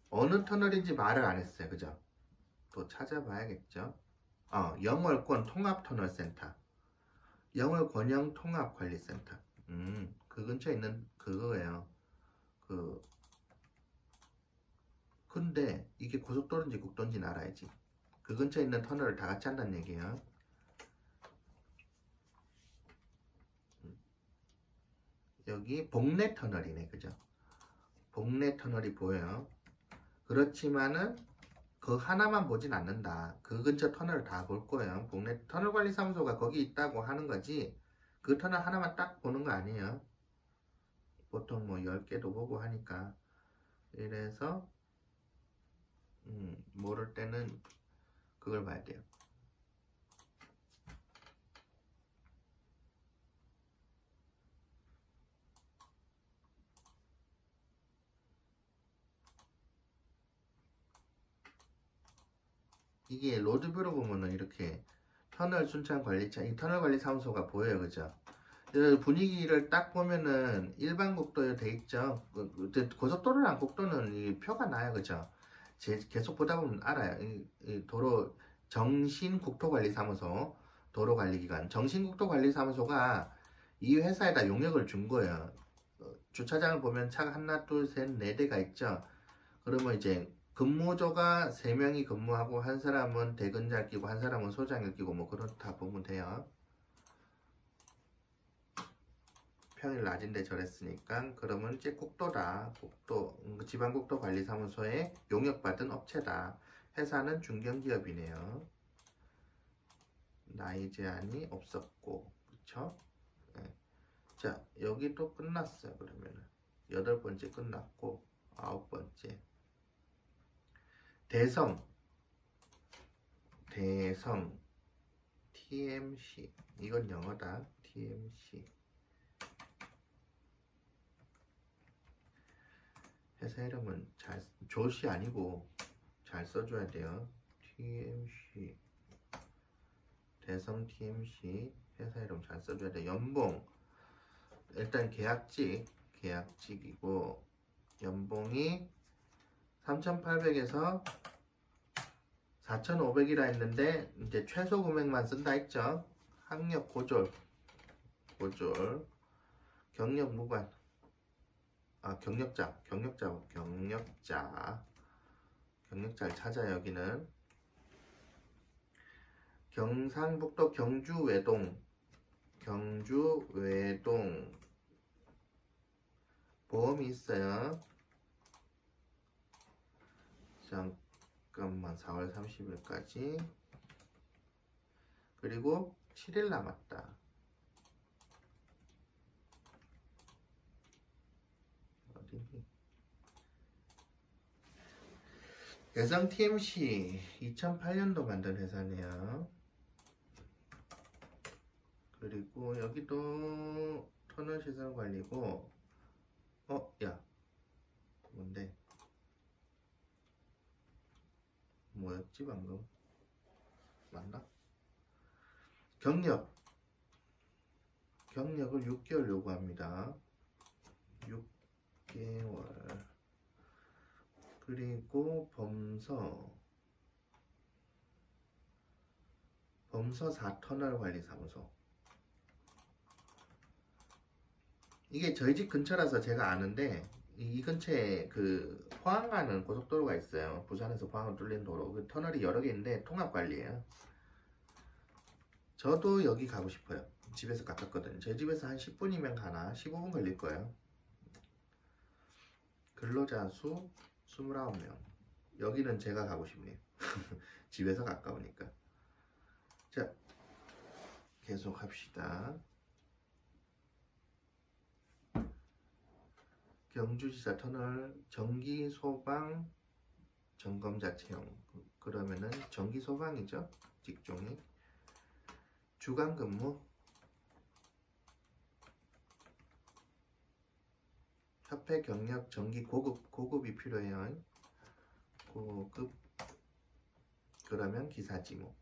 어느 터널인지 말을 안 했어요. 그죠? 또 찾아봐야겠죠. 영월권 통합터널센터. 영월권영 통합관리센터. 그 근처에 있는 그거예요. 근데 이게 고속도로인지 국도인지는 알아야지. 그 근처에 있는 터널을 다 같이 한다는 얘기예요. 여기 복내 터널이네. 그죠? 복내 터널이 보여요. 그렇지만은 그 하나만 보진 않는다. 그 근처 터널을 다 볼 거예요. 복내 터널관리사무소가 거기 있다고 하는 거지 그 터널 하나만 딱 보는 거 아니에요. 보통 뭐 10개도 보고 하니까. 이래서 모를 때는 그걸 봐야 돼요. 이게 로드뷰로 보면은 이렇게 터널 순찰 관리차, 이 터널 관리 사무소가 보여요. 그죠? 분위기를 딱 보면은 일반 국도에 돼 있죠. 고속도로랑 국도는 이 표가 나요. 그죠? 계속 보다 보면 알아요. 이 도로 정신국토관리사무소, 도로관리기관, 정신국토관리사무소가 이 회사에다 용역을 준 거예요. 주차장을 보면 차가 하나, 둘, 셋, 네 대가 있죠. 그러면 이제 근무조가 3명이 근무하고 한 사람은 대근자를 끼고 한 사람은 소장을 끼고 뭐 그렇다 보면 돼요. 평일 낮인데 저랬으니까 그러면 이제 국도다. 국도 지방국도관리사무소에 용역받은 업체다. 회사는 중견기업이네요. 나이 제한이 없었고 그쵸? 네. 자 여기 또 끝났어요. 그러면은 8번째 끝났고 9번째 대성 TMC 이건 영어다. TMC 회사 이름은 조시 아니고 잘 써줘야 돼요. TMC 대성 TMC 회사 이름 잘 써줘야 돼. 연봉 일단 계약직이고 연봉이 3,800에서 4,500이라 했는데 이제 최소 금액만 쓴다 했죠. 학력 고졸 경력 무관 경력자를 찾아. 여기는 경상북도 경주외동 보험이 있어요. 잠깐만 4월 30일까지 그리고 7일 남았다. 어디니? 대성 TMC 2008년도 만든 회사네요. 그리고 여기도 터널 시설 관리고 야 뭔데? 뭐였지 방금? 맞나? 경력을 6개월 요구합니다. 6개월. 그리고 범서 4터널 관리사무소. 이게 저희 집 근처라서 제가 아는데 이 근처에 그 포항가는 고속도로가 있어요. 부산에서 포항을 뚫린 도로. 그 터널이 여러 개 있는데 통합관리예요. 저도 여기 가고 싶어요. 집에서 가깝거든요. 제 집에서 한 10분이면 가나 15분 걸릴 거예요. 근로자 수 29명. 여기는 제가 가고 싶네요. 집에서 가까우니까. 자, 계속 합시다. 경주지사 터널 전기 소방 점검자 채용. 그러면은 전기 소방이죠. 직종이. 주간 근무 협회 경력 정기 고급이 필요해요. 고급. 그러면 기사 지목.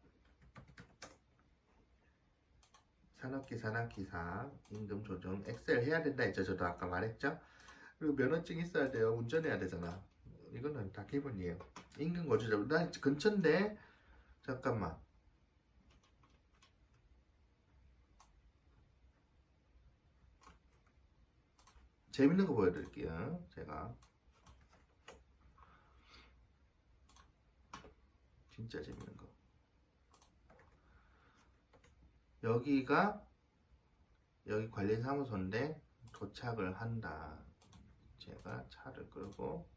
산업기사나 기사, 임금 조정, 엑셀 해야 된다 했죠. 저도 아까 말했죠. 그리고 면허증 있어야 돼요. 운전해야 되잖아. 이거는 다 기본이에요. 임금 거주자. 나 근처인데 잠깐만. 재밌는 거 보여드릴게요. 제가 진짜 재밌는 거. 여기가 여기 관리사무소인데 도착을 한다. 제가 차를 끌고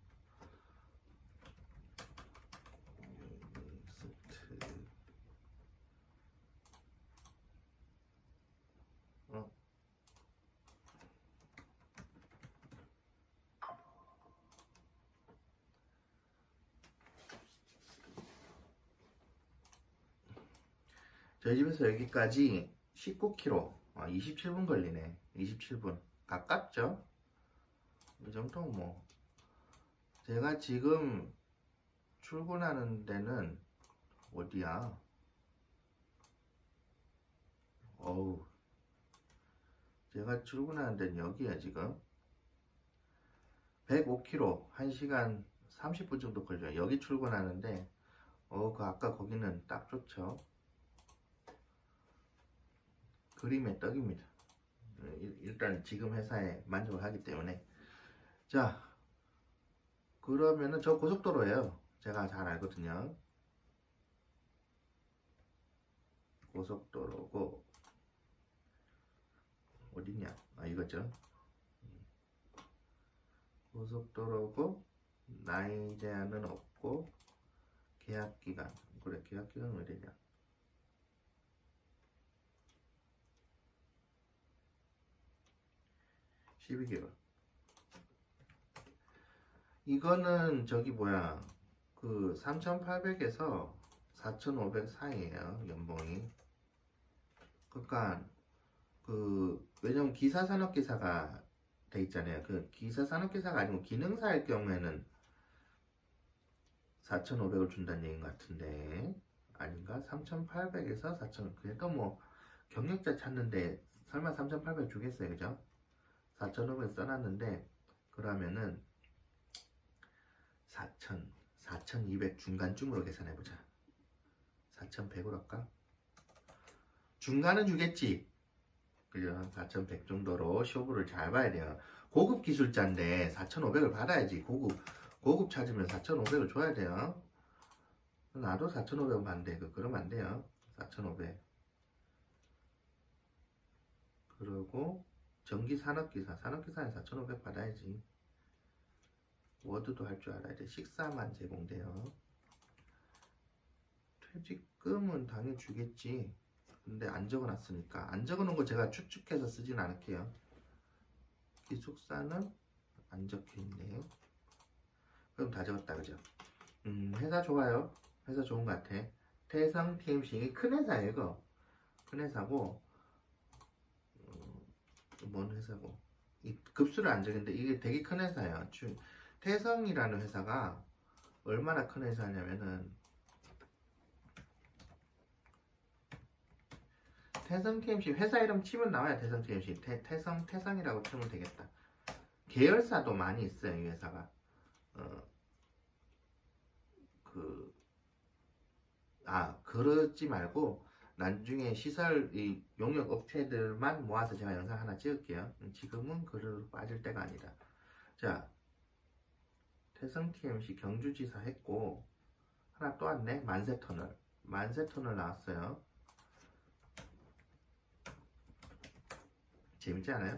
저희 집에서 여기까지 19km, 27분 걸리네. 27분. 가깝죠? 이 정도면 뭐. 제가 지금 출근하는 데는 어디야? 어우. 제가 출근하는 데는 여기야, 지금. 105km, 1시간 30분 정도 걸려요. 여기 출근하는데, 그 아까 거기는 딱 좋죠. 그림의 떡입니다. 일단 지금 회사에 만족을 하기 때문에. 자, 그러면은 저 고속도로예요. 제가 잘 알거든요. 고속도로고 어딨냐? 이거죠. 고속도로고 나이 제한은 없고 계약기간. 그래, 계약기간 어디냐? 12개월. 이거는 저기 뭐야, 그 3,800에서 4,500 사이에요, 연봉이. 그러니까 왜냐면 기사 산업기사가 돼 있잖아요. 그 기사 산업기사가 아니고 기능사일 경우에는 4,500을 준다는 얘기인 것 같은데 아닌가? 3,800에서 4,000. 그러니까 뭐 경력자 찾는데 설마 3,800 주겠어요, 그죠? 4,500 써놨는데 그러면은 4,200 중간쯤으로 계산해보자. 4,100으로 할까? 중간은 주겠지. 그죠? 4,100 정도로 쇼부를 잘 봐야 돼요. 고급 기술자인데 4,500을 받아야지. 고급 찾으면 4,500을 줘야 돼요. 나도 4,500원 받는데 그러면 안 돼요. 4,500. 그리고 전기 산업기사는 4,500 받아야지. 워드도 할 줄 알아야 돼. 식사만 제공돼요. 퇴직금은 당연히 주겠지. 근데 안 적어놨으니까. 안 적어놓은 거 제가 추측해서 쓰진 않을게요. 기숙사는 안 적혀있네. 그럼 다 적었다, 그죠? 회사 좋아요. 회사 좋은 것 같아. 태성 TMC 큰 회사예요, 이거. 큰 회사고, 뭔 회사고. 급수를 안 적는데 이게 되게 큰 회사예요. 태성이라는 회사가 얼마나 큰 회사냐면은 태성 TMC 회사 이름 치면 나와요. 태성 TMC 태성이라고 치면 되겠다. 계열사도 많이 있어요, 이 회사가. 그러지 말고 나중에 시설 이 용역 업체들만 모아서 제가 영상 하나 찍을게요. 지금은 그를 빠질 때가 아니다. 자, 태성 TMC 경주지사 했고 하나 또 왔네. 만세터널 나왔어요. 재밌지 않아요?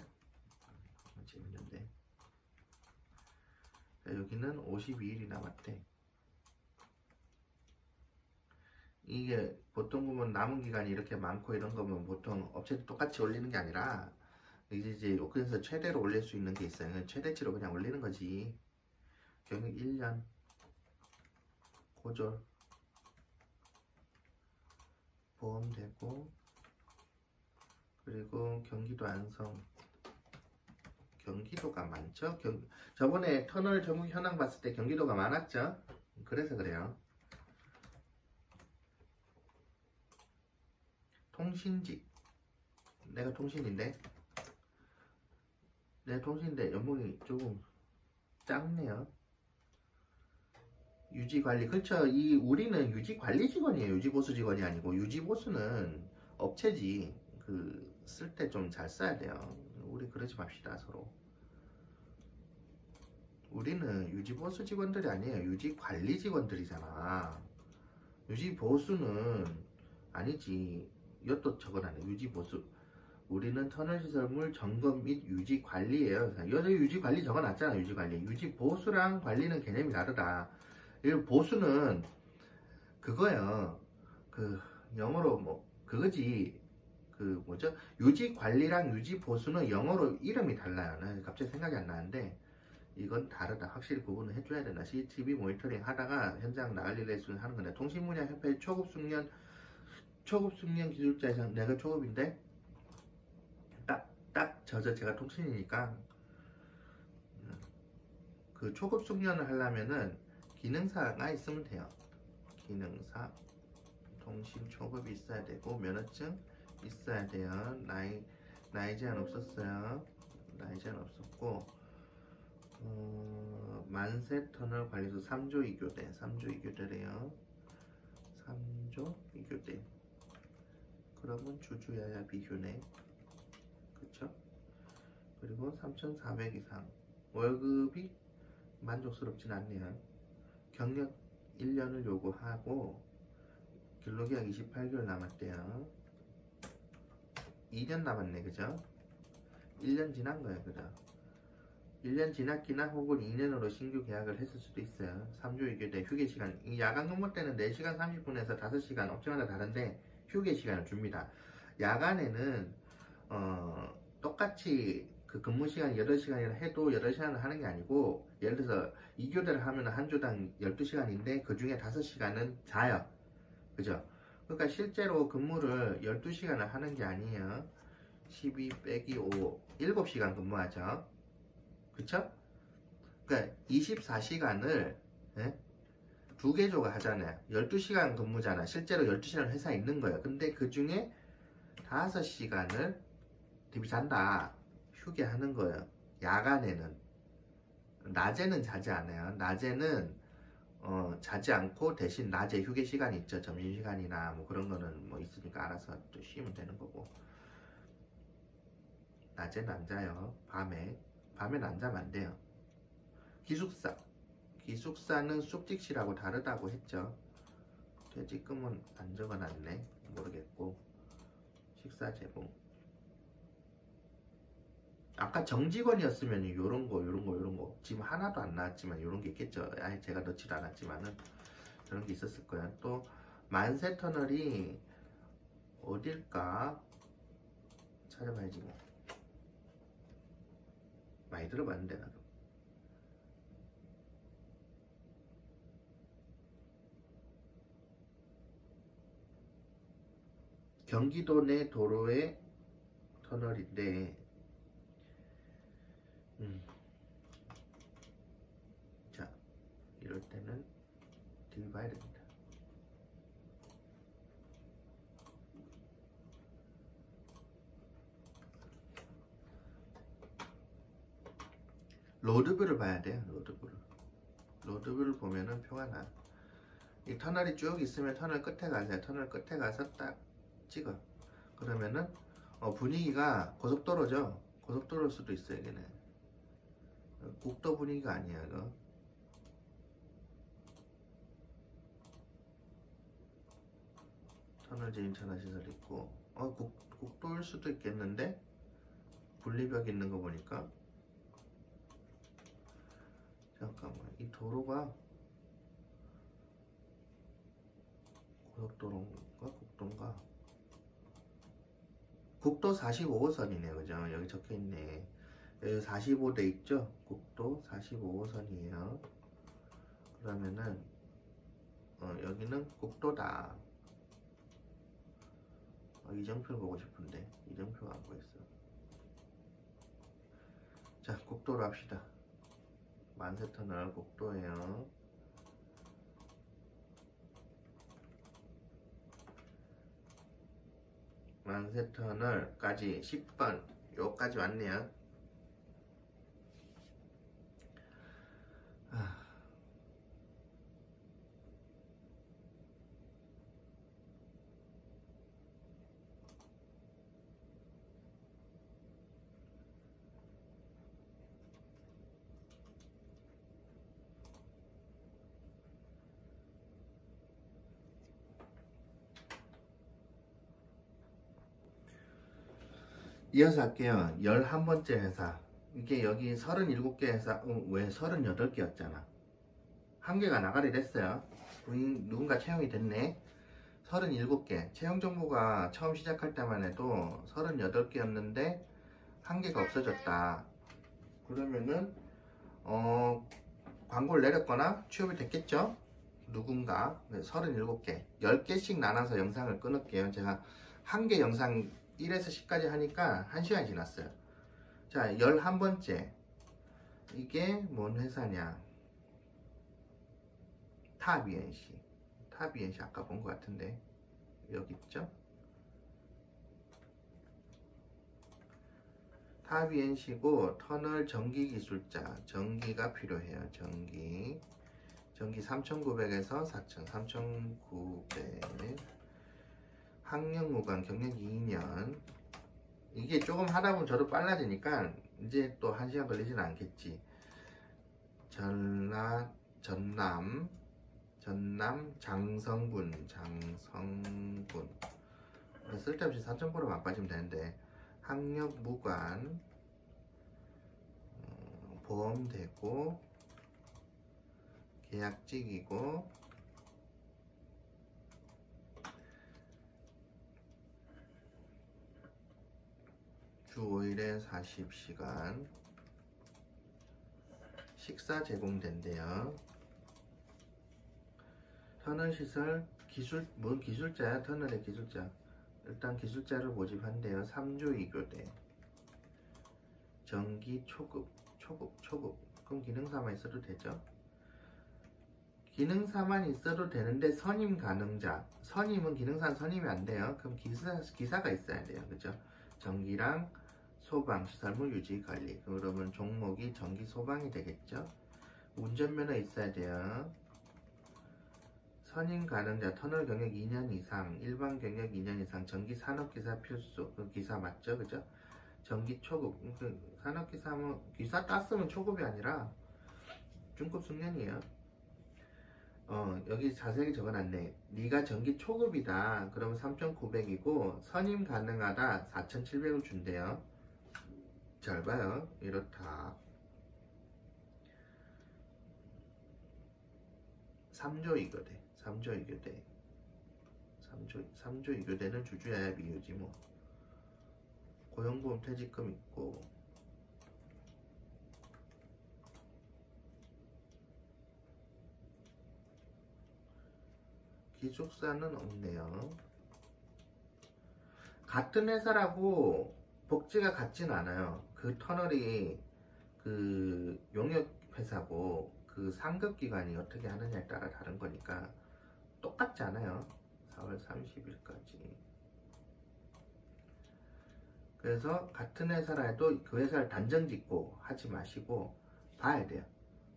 재밌는데. 자, 여기는 52일이 남았대. 이게 보통 보면 남은 기간이 이렇게 많고 이런 거면 보통 업체도 똑같이 올리는 게 아니라 이제 그래서 최대로 올릴 수 있는 게 있어요. 최대치로 그냥 올리는 거지. 경력 1년 고졸 보험되고 그리고 경기도 안성 경기도가 많죠. 저번에 터널 전국 현황 봤을 때 경기도가 많았죠. 그래서 그래요. 통신직. 내가 통신인데 내 통신인데 연봉이 조금 작네요. 유지관리. 그렇죠. 우리는 유지관리 직원이에요. 유지보수 직원이 아니고. 유지보수는 업체지. 쓸 때 좀 잘 써야 돼요. 우리 그러지 맙시다 서로. 우리는 유지보수 직원들이 아니에요. 유지관리 직원들이잖아. 유지보수는 아니지. 이것도 적어놨네. 유지보수. 우리는 터널시설물 점검 및 유지관리예요. 여기 유지관리 적어놨잖아. 유지관리. 유지보수랑 관리는 개념이 다르다. 보수는 그거요. 영어로 그거지. 뭐죠? 유지관리랑 유지보수는 영어로 이름이 달라요. 나 갑자기 생각이 안 나는데 이건 다르다. 확실히 구분을 해줘야 된다. CCTV 모니터링 하다가 현장 나갈 일에 하는 건데, 통신분야협회 초급 숙련 기술자 이상. 내가 초급인데 딱 제가 통신이니까 초급 숙련을 하려면은 기능사가 있으면 돼요. 기능사 통신 초급이 있어야 되고 면허증 있어야 돼요. 나이 제한 없었어요. 나이 제한 없었고 만세 터널 관리소 3조 2교대 3조 2교대래요. 3조 2교대. 그러면 주주야야 비교네. 그쵸? 그리고 3,400 이상. 월급이 만족스럽진 않네요. 경력 1년을 요구하고 근로계약 28개월 남았대요. 2년 남았네. 그죠? 1년 지난 거예요. 그죠? 1년 지났기나 혹은 2년으로 신규 계약을 했을 수도 있어요. 3조 2교대 휴게시간. 야간 근무 때는 4시간 30분에서 5시간 업체마다 다른데 휴게시간을 줍니다. 야간에는 똑같이 근무 시간이 8시간이라 해도 8시간을 하는 게 아니고, 예를 들어서 2교대를 하면 한 조당 12시간인데 그 중에 5시간은 자요. 그죠? 그러니까 실제로 근무를 12시간을 하는 게 아니에요. 12 빼기 5, 7시간 근무하죠. 그쵸? 그러니까 24시간을 두 개조가 하잖아요. 12시간 근무잖아. 실제로 12시간 회사에 있는 거예요. 근데 그 중에 5시간을 DB 잔다. 휴게하는 거예요. 야간에는. 낮에는 자지 않아요. 낮에는 자지 않고 대신 낮에 휴게 시간이 있죠. 점심시간이나 뭐 그런 거는 뭐 있으니까 알아서 또 쉬면 되는 거고. 낮에는 안 자요. 밤에는 안 자면 안 돼요. 기숙사는 쑥직시라고 다르다고 했죠. 퇴직금은 안 적어놨네. 모르겠고. 식사 제공. 아까 정직원이었으면 요런 거 지금 하나도 안 나왔지만 요런 게 있겠죠. 아예 제가 넣지도 않았지만은 저런 게 있었을 거야. 또 만세 터널이 어딜까 찾아봐야지 뭐. 많이 들어봤는데 나도. 경기도 내 도로의 터널인데 자, 이럴 때는 TV 봐야 됩니다. 로드뷰를 봐야 돼요. 로드뷰를 보면은 표가 나. 이 터널이 쭉 있으면 터널 끝에 가세요. 터널 끝에 가서 딱 찍어. 그러면은 분위기가 고속도로죠. 고속도로일 수도 있어요. 이게는 국도 분위기가 아니야. 이거 터널 제인 천하시설 있고 국도일 수도 있겠는데 분리벽 있는 거 보니까. 잠깐만, 이 도로가 고속도로인가 국도인가? 국도 45호선이네. 그죠? 여기 적혀있네. 여기 45대 있죠? 국도 45호선이에요. 그러면은 여기는 국도다. 이정표 보고 싶은데 이정표가 안 보였어. 자, 국도로 합시다. 만세터널 국도예요. 만세터널까지 10번 요까지 왔네요. 이어서 할게요. 11번째 회사. 이게 여기 37개 회사, 왜 38개였잖아. 한 개가 나가리 됐어요. 누군가 채용이 됐네. 37개. 채용 정보가 처음 시작할 때만 해도 38개였는데 한 개가 없어졌다. 그러면은 광고를 내렸거나 취업이 됐겠죠? 누군가. 37개. 10개씩 나눠서 영상을 끊을게요. 제가 한 개 영상 1에서 10까지 하니까 1시간이 지났어요. 자, 11번째. 이게 뭔 회사냐? 탑ENC. 탑ENC 아까 본 것 같은데. 여기 있죠? 탑ENC고 터널 전기 기술자. 전기가 필요해요. 전기 3,900에서 4,000, 3,900. 학력무관 경력 2년. 이게 조금 하다 보면 저도 빨라지니까 이제 또 1시간 걸리진 않겠지. 전남 장성군 쓸데없이 3,000%로 바꿔주면 되는데 학력무관 보험되고 계약직이고 주 5일에 40시간 식사 제공된대요. 터널시설 뭔 기술자야? 터널의 기술자. 일단 기술자를 모집한대요. 3조 2교대. 전기 초급. 그럼 기능사만 있어도 되죠? 기능사만 있어도 되는데 선임 가능자. 선임은 기능사는 선임이 안 돼요. 그럼 기사가 있어야 돼요. 그죠? 전기랑 소방, 시설물 유지 관리. 그러면 종목이 전기 소방이 되겠죠? 운전면허 있어야 돼요. 선임 가능자, 터널 경력 2년 이상, 일반 경력 2년 이상, 전기 산업기사 필수. 그 기사 맞죠? 그죠? 전기 초급. 산업기사 기사 땄으면 초급이 아니라 중급 숙련이에요. 여기 자세히 적어놨네. 네가 전기 초급이다. 그러면 3,900이고 선임 가능하다. 4,700을 준대요. 잘 봐요. 이렇다. 3조 2교대. 3조 2교대. 3조 2교대는 주주야야 미유지 뭐. 고용보험 퇴직금 있고. 기숙사는 없네요. 같은 회사라고 복지가 같진 않아요. 그 터널이 그 용역 회사고 그 상급 기관이 어떻게 하느냐에 따라 다른 거니까 똑같지 않아요. 4월 30일까지. 그래서 같은 회사라 해도 그 회사를 단정 짓고 하지 마시고 봐야 돼요.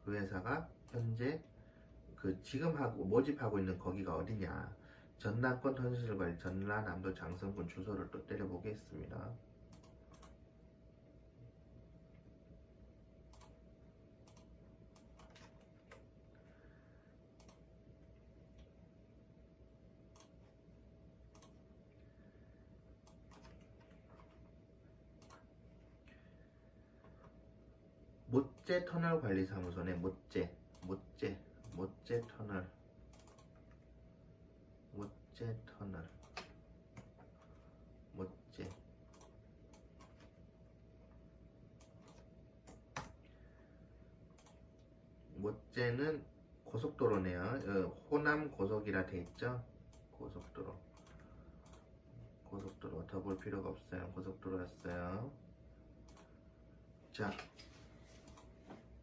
그 회사가 현재 그 지금 모집하고 있는 거기가 어디냐. 전남권 터널시설관리 전라남도 장성군 주소를 또 때려보겠습니다. 모째 터널 관리사무소네. 모째 터널. 모째는 고속도로네요. 호남 고속이라 돼 있죠. 고속도로 더 볼 필요가 없어요. 고속도로였어요. 자,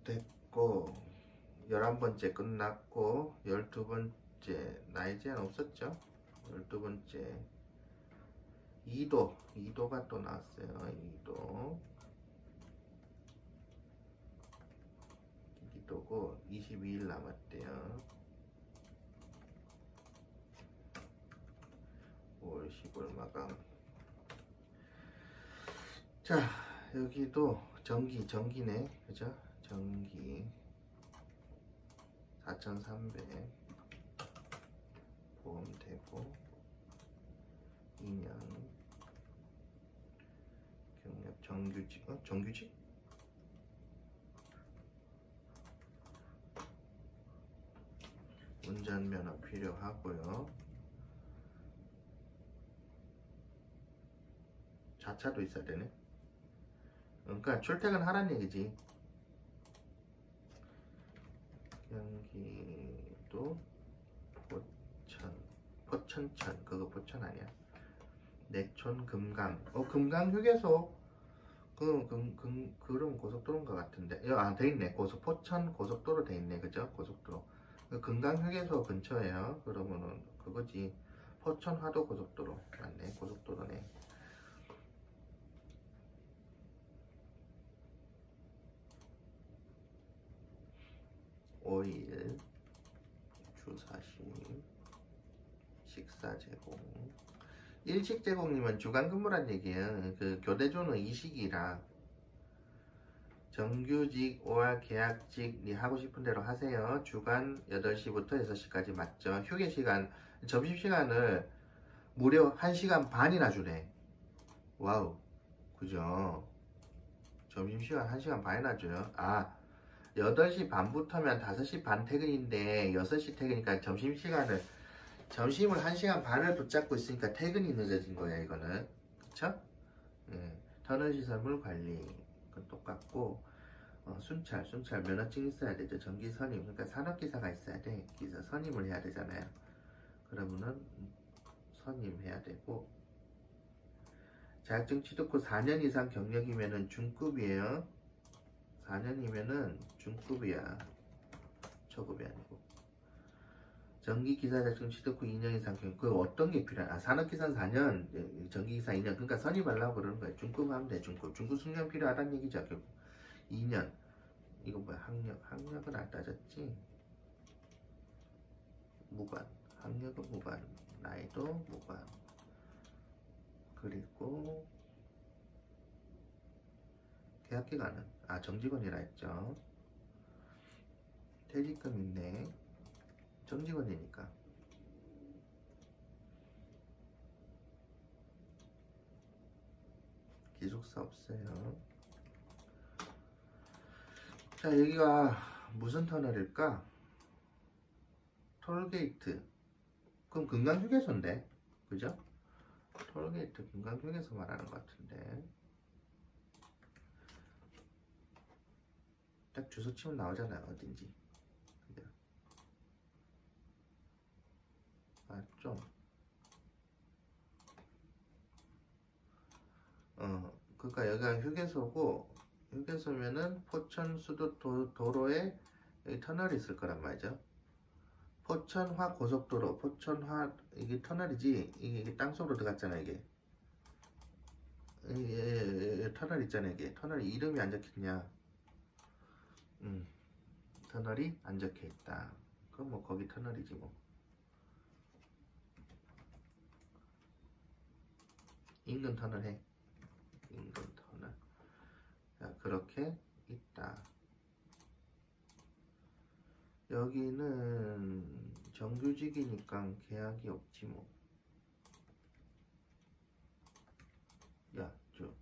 됐고 11번째 끝났고 12번째 나이 제한 없었죠? 12번째 2도가 또 나왔어요. 2도고 22일 남았대요. 5월 10월 마감. 자, 여기도 전기네, 그죠? 전기 4,300 보험 되고 2년 경력 정규직, 정규직? 운전면허 필요하고요. 자차도 있어야 되네. 그러니까 출퇴근 하란 얘기지. 경기도 포천천 그거 포천 아니야. 내촌 금강 금강 휴게소 그런 고속도로인 것 같은데 돼있네. 포천 고속도로 돼있네. 그죠? 고속도로 금강 휴게소 근처에요. 그러면은 그거지. 포천 화도 고속도로 맞네. 고속도로네. (5일) 주 40 식사 제공. 일식 제공이면 주간 근무란 얘기예요. 그 교대조는 이식이라 정규직, 5할 계약직 하고 싶은 대로 하세요. 주간 8시부터 6시까지 맞죠? 휴게 시간, 점심시간을 무려 1시간 반이나 주네. 와우, 그죠? 점심시간 1시간 반이나 줘요. 8시 반부터면 5시 반 퇴근인데 6시 퇴근이니까 점심을 1시간 반을 붙잡고 있으니까 퇴근이 늦어진 거야, 이거는. 그쵸? 터널시설물 관리. 그건 똑같고, 순찰 면허증 있어야 되죠. 전기 선임. 그러니까 산업기사가 있어야 돼. 기사 선임을 해야 되잖아요. 그러면은, 선임해야 되고, 자격증 취득 후 4년 이상 경력이면은 중급이에요. 4년이면은 중급이야. 초급이 아니고. 전기기사 자격증 취득 후 2년 이상 경력. 그 어떤 게 필요해? 산업기사는 4년, 전기기사 2년. 그러니까 선임하려고 그러는 거야. 중급 하면 돼. 중급 숙련 필요하다는 얘기죠. 결국 2년. 이거 뭐야? 학력은 안 따졌지? 무관. 학력은 무관. 나이도 무관. 그리고 계약기간은 정직원이라 했죠. 퇴직금 있네. 정직원이니까. 기숙사 없어요. 자, 여기가 무슨 터널일까? 톨게이트. 그럼 금강휴게소인데, 그죠? 톨게이트 금강휴게소 말하는 것 같은데. 딱 주소 치면 나오잖아요, 어딘지. 그죠? 좀. 그러니까 여기가 휴게소고, 휴게소면은 포천 수도 도로에 여기 터널이 있을 거란 말이죠. 포천화 고속도로, 포천화 이게 터널이지. 이게 땅속으로 들어갔잖아. 이게 터널 있잖아. 이게 터널 이름이 안 적혀있냐. 터널이 안 적혀있다. 그럼 뭐 거기 터널이지 뭐. 인근 터널 해. 인근 터널. 자, 그렇게 있다. 여기는 정규직이니까 계약이 없지 뭐. 야,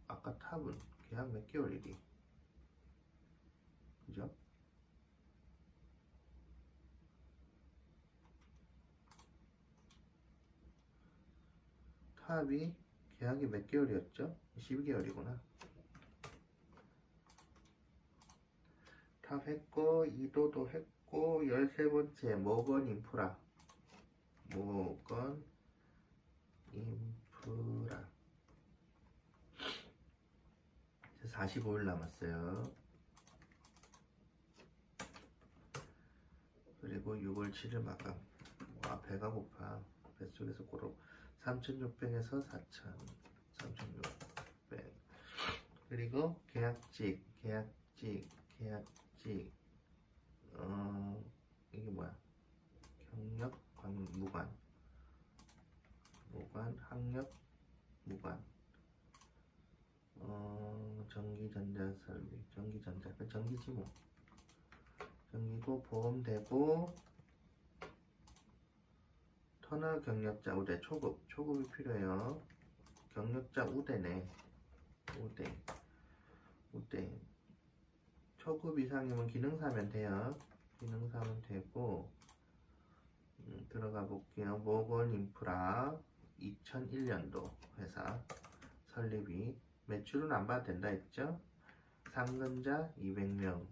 아까 탑은 계약 몇 개월이지? 그죠? 탑이 계약이 몇 개월이었죠? 12개월이구나. 탑 했고 2도도 했고 13번째 모건 인프라 45일 남았어요. 3월 7일 마감. 와, 배가 고파. 뱃속에서 꼬르 3,600에서 4,000, 3,600. 그리고 계약직, 이게 뭐야? 경력, 무관, 학력, 무관. 전기전자 설비, 전기전자, 전기지 뭐. 전기고 보험되고, 터널 경력자 우대 초급이 필요해요. 경력자 우대네. 우대. 초급 이상이면 기능사면 돼요. 기능사면 되고. 들어가 볼게요. 모건 인프라 2001년도 회사 설립이. 매출은 안 봐도 된다 했죠. 상근자 200명.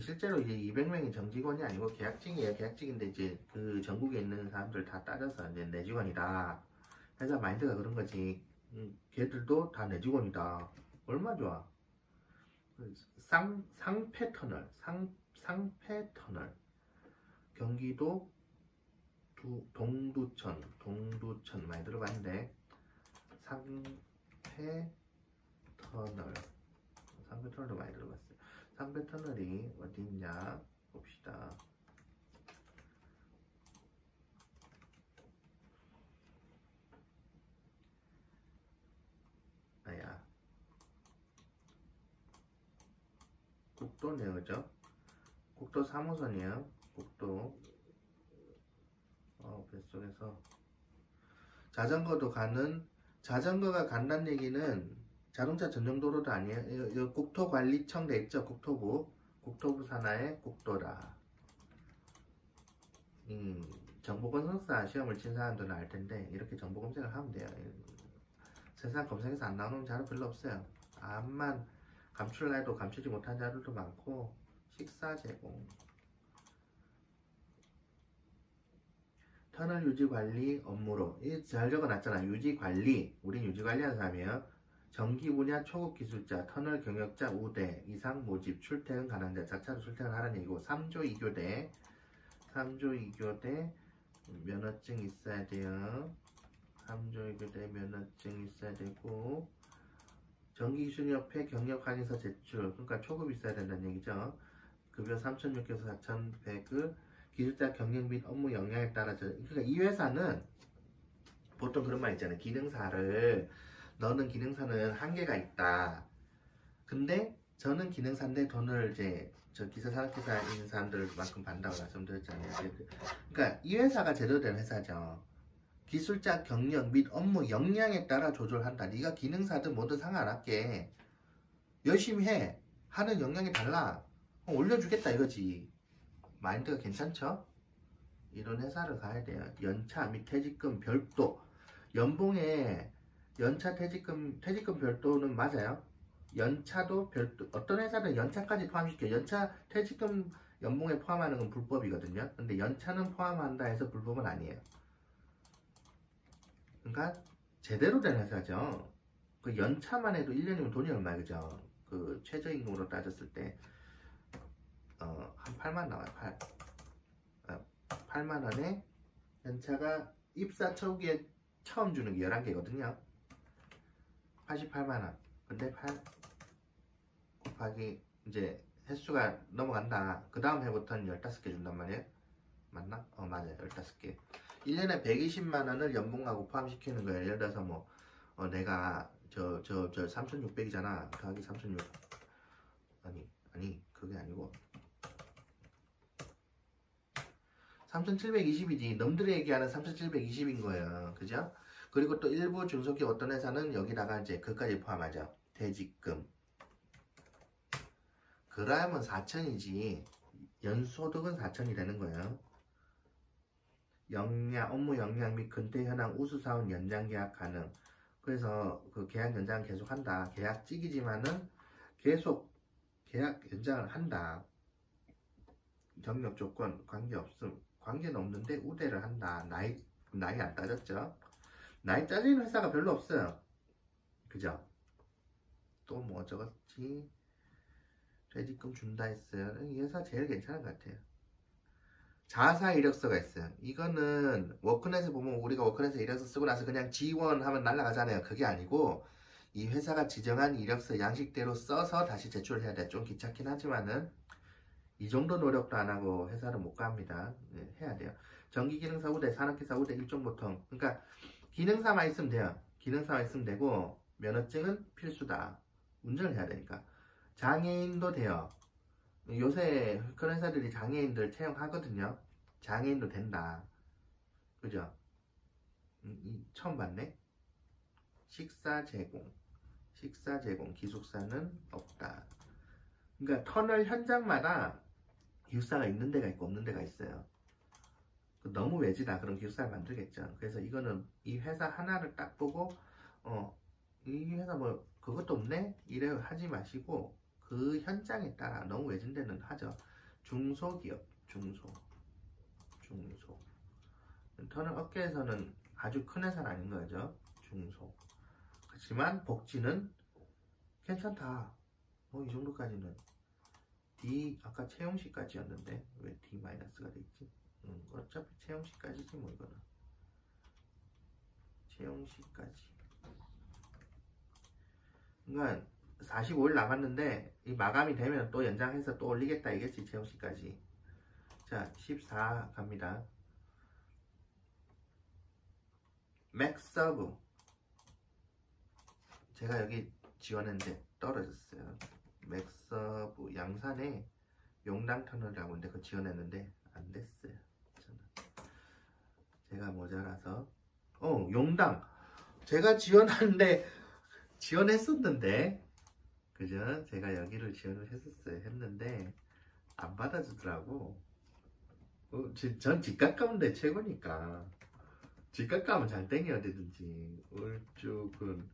실제로 이제 200명이 정직원이 아니고 계약직이에요. 계약직인데 이제 그 전국에 있는 사람들 다 따져서 이제 내 직원이다. 회사 마인드가 그런 거지. 걔들도 다 내 직원이다. 얼마 좋아. 상패터널. 경기도 동두천 많이 들어봤는데 상패터널도 많이 들어봤어요. 상패터널이 어디 있냐 봅시다. 국도네요, 그죠? 국도 3호선이에요. 국도. 뱃속에서 자전거가 간다는 얘기는 자동차 전용도로도 아니에요. 국토관리청 돼 있죠. 국토부 산하의 국도라. 정보 검사 시험을 친 사람들은 알 텐데 이렇게 정보 검색을 하면 돼요. 세상 검색에서 안 나오는 자료 별로 없어요. 암만 감출을 해도 감추지 못한 자료도 많고. 식사 제공, 터널 유지관리 업무로. 잘 적어놨잖아. 유지관리. 우린 유지관리하는 사람이에요. 전기 분야 초급 기술자, 터널 경력자 우대, 이상 모집, 출퇴근 가능자, 자차로 출퇴근하라는 얘기고. 3조 2교대 면허증 있어야 돼요. 3조 2교대 면허증 있어야 되고. 전기기술협회 경력확인서 제출. 그러니까 초급 있어야 된다는 얘기죠. 급여 3,600에서 4,100을 기술자 경력 및 업무 역량에 따라서. 그러니까 이 회사는 보통 그런 말 있잖아요. 너는 기능사는 한계가 있다. 근데 저는 기능사인데 돈을 이제 저 기사 산업기사인 사람들만큼 받는다고 말씀드렸잖아요. 그러니까 이 회사가 제대로 된 회사죠. 기술자 경력 및 업무 역량에 따라 조절한다. 네가 기능사든 뭐든 상관 안 할게. 열심히 해. 하는 역량이 달라. 올려주겠다 이거지. 마인드가 괜찮죠? 이런 회사를 가야 돼요. 연차 및 퇴직금 별도. 연봉에 연차 퇴직금 별도는 맞아요. 연차도 별도. 어떤 회사는 연차까지 포함시켜요. 연차 퇴직금 연봉에 포함하는 건 불법이거든요. 근데 연차는 포함한다 해서 불법은 아니에요. 그러니까 제대로 된 회사죠. 그 연차만 해도 1년이면 돈이 얼마야, 그죠? 그 최저임금으로 따졌을 때 한 8만 나와요. 8만 원에 연차가 입사 초기에 처음 주는 게 11개거든요. 88만 원. 근데 8 곱하기 이제 횟수가 넘어간다. 그 다음 해부터는 15개 준단 말이에요. 맞나? 맞아요. 15개. 1년에 120만 원을 연봉하고 포함시키는 거예요. 예를 들어서 뭐 내가 저 3,600이잖아. 더하기 3,600. 아니 그게 아니고 3,720이지. 놈들이 얘기하는 3,720인 거예요. 그죠? 그리고 또 일부 중소기업 어떤 회사는 여기다가 이제 그까지 포함하죠. 퇴직금. 그러면 4,000이지. 연소득은 4,000이 되는 거예요. 업무 역량 및 근태 현황 우수사원 연장 계약 가능. 그래서 그 계약 연장 계속 한다. 계약직이지만은 계속 계약 연장을 한다. 경력 조건 관계없음. 관계는 없는데 우대를 한다. 나이 안 따졌죠. 나이 따지는 회사가 별로 없어요. 그죠? 또 뭐 적었지? 퇴직금 준다 했어요. 이 회사 제일 괜찮은 것 같아요. 자사 이력서가 있어요. 이거는 워크넷에 보면 우리가 워크넷에 이력서 쓰고 나서 그냥 지원하면 날아가잖아요. 그게 아니고 이 회사가 지정한 이력서 양식대로 써서 다시 제출을 해야 돼. 좀 귀찮긴 하지만은 이 정도 노력도 안 하고 회사를 못 갑니다. 네, 해야 돼요. 전기기능사 우대, 산업기사 우대 일종 보통. 그러니까 기능사만 있으면 돼요. 기능사만 있으면 되고 면허증은 필수다. 운전을 해야 되니까. 장애인도 돼요. 요새 그런 회사들이 장애인들 채용하거든요. 장애인도 된다. 그죠? 처음 봤네. 식사 제공. 식사 제공. 기숙사는 없다. 그러니까 터널 현장마다 기숙사가 있는 데가 있고 없는 데가 있어요. 너무 외지다. 그럼 기숙사를 만들겠죠. 그래서 이거는 이 회사 하나를 딱 보고 이 회사 뭐 그것도 없네? 이래 하지 마시고 그 현장에 따라 너무 외진 데는 하죠. 중소기업, 중소. 터널 업계에서는 아주 큰 회사는 아닌 거죠. 중소. 그렇지만 복지는 괜찮다. 뭐 이 정도까지는. D 아까 채용시까지였는데 왜 D-가 돼 있지? 어차피 채용시까지지 뭐 이거는. 채용시까지. 그러니까 45일 남았는데 이 마감이 되면 또 연장해서 또 올리겠다 이겠지. 채용시까지. 자 14 갑니다. 맥서브. 제가 여기 지원했는데 떨어졌어요. 맥서브 양산에 용당 터널이라고 있는데 그거 지원했는데 안 됐어요. 저는. 제가 모자라서 용당 제가 지원했었는데 그죠? 제가 여기를 지원을 했는데 안 받아주더라고. 전 집 가까운데 최고니까. 집 가까우면 장땡이 어디든지. 울쭉은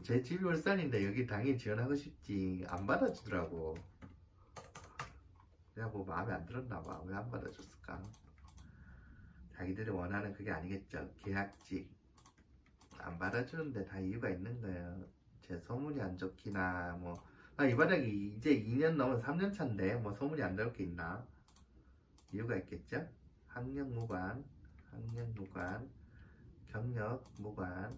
제 집이 울산인데 여기 당연히 지원하고 싶지. 안 받아주더라고. 내가 뭐 마음에 안 들었나봐. 왜 안 받아줬을까? 자기들이 원하는 그게 아니겠죠. 계약직 안 받아주는데 다 이유가 있는 거예요. 제 소문이 안 좋기나 뭐 이 바닥이 이제 2년 넘은 3년 차인데 뭐 소문이 안 좋을 게 있나? 이유가 있겠죠. 학력 무관, 경력 무관,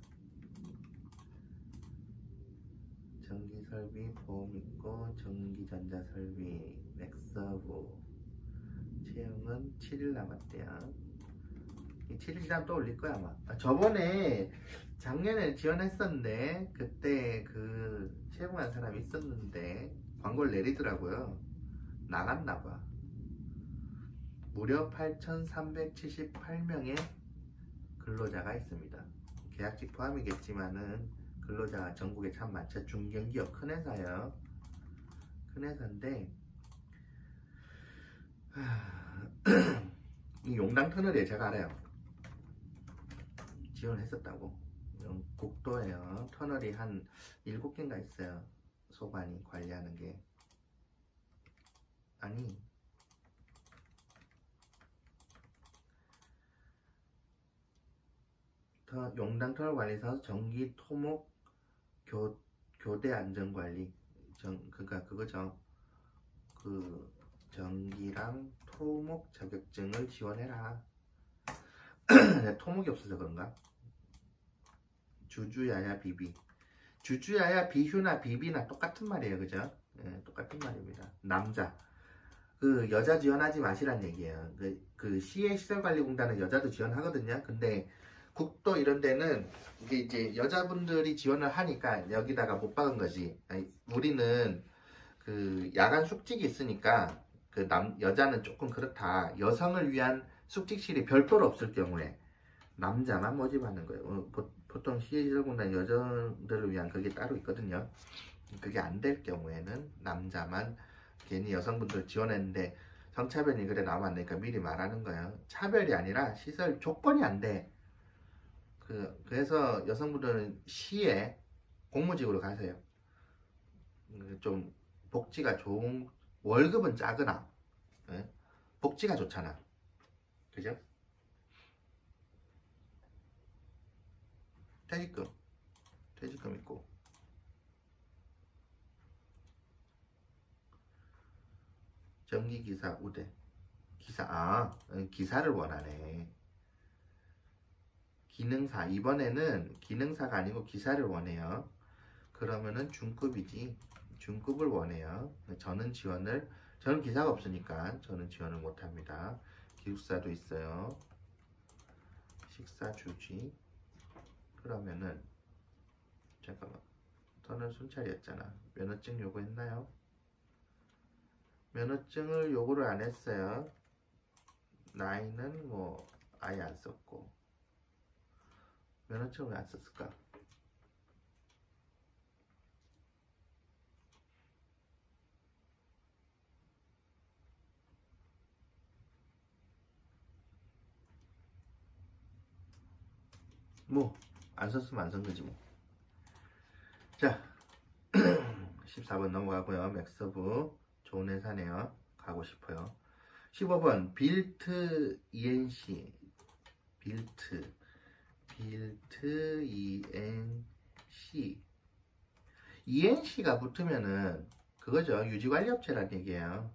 전기설비 보험 있고 전기전자설비 맥서브. 채용은 7일 남았대요. 7일 지나면 또 올릴 거야 아마. 저번에 작년에 지원했었는데 그때 그 채용한 사람이 있었는데 광고를 내리더라고요. 나갔나봐. 무려 8,378명의 근로자가 있습니다. 계약직 포함이겠지만은 근로자가 전국에 참 많죠. 중견기업 큰 회사예요. 큰 회사인데 이 용당 터널에 제가 알아요. 지원했었다고. 국도예요. 터널이 한 7개인가 있어요. 소관이 관리하는 게. 아니 용당 터널 관리사서 전기 토목 교대 안전관리. 그러니까 그거죠. 그 전기랑 토목 자격증을 지원해라. 토목이 없어서 그런가? 주주야야 비비. 주주야야 비휴나 비비나 똑같은 말이에요. 그죠? 네, 똑같은 말입니다. 남자. 그 여자 지원하지 마시란 얘기예요. 그 시의 시설관리공단은 여자도 지원하거든요. 근데 국도 이런 데는 이게 이제 여자분들이 지원을 하니까 여기다가 못 박은 거지. 아니, 우리는 그 야간 숙직이 있으니까 그 여자는 조금 그렇다. 여성을 위한 숙직실이 별도로 없을 경우에 남자만 모집하는 거예요. 보통 시설공단 여자들을 위한 그게 따로 있거든요. 그게 안 될 경우에는 남자만. 괜히 여성분들 지원했는데 성차별이 그래 나오면 안 되니까 미리 말하는 거예요. 차별이 아니라 시설 조건이 안 돼. 그래서 여성분들은 시에 공무직으로 가세요. 좀 복지가 좋은, 월급은 작으나 복지가 좋잖아. 그죠? 퇴직금 있고. 전기기사 우대. 기사를 원하네. 기능사, 이번에는 기능사가 아니고 기사를 원해요. 그러면은 중급이지. 중급을 원해요. 저는 기사가 없으니까 저는 지원을 못합니다. 기숙사도 있어요. 식사 주지. 그러면은 잠깐만, 저는 순찰이었잖아. 면허증 요구했나요? 면허증을 요구를 안 했어요. 나이는 뭐 아예 안 썼고. 면허증을 왜 안 썼을까? 뭐 안 썼으면 안 쓴 거지 뭐. 자, 14번 넘어가고요. 맥서브 좋은 회사네요. 가고 싶어요. 15번 빌트 ENC. 빌트 ENC. ENC가 붙으면은 그거죠. 유지관리업체란 얘기예요.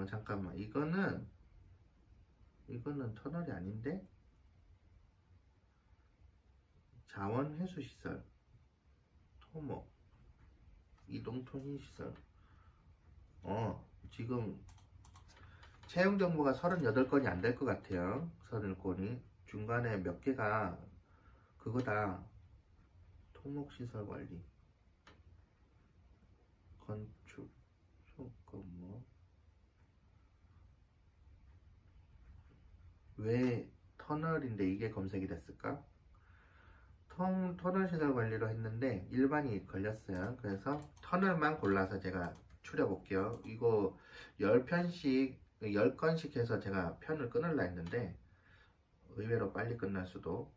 잠깐만, 이거는 터널이 아닌데? 자원회수시설, 토목, 이동통신시설. 지금 채용정보가 38건이 안 될 것 같아요. 37건이. 중간에 몇 개가 그거다. 토목시설관리, 건축, 소건뭐. 왜 터널인데 이게 검색이 됐을까? 터널 시설 관리로 했는데 일반이 걸렸어요. 그래서 터널만 골라서 제가 추려볼게요. 이거 10건씩 해서 제가 편을 끊으려 했는데 의외로 빨리 끝날 수도.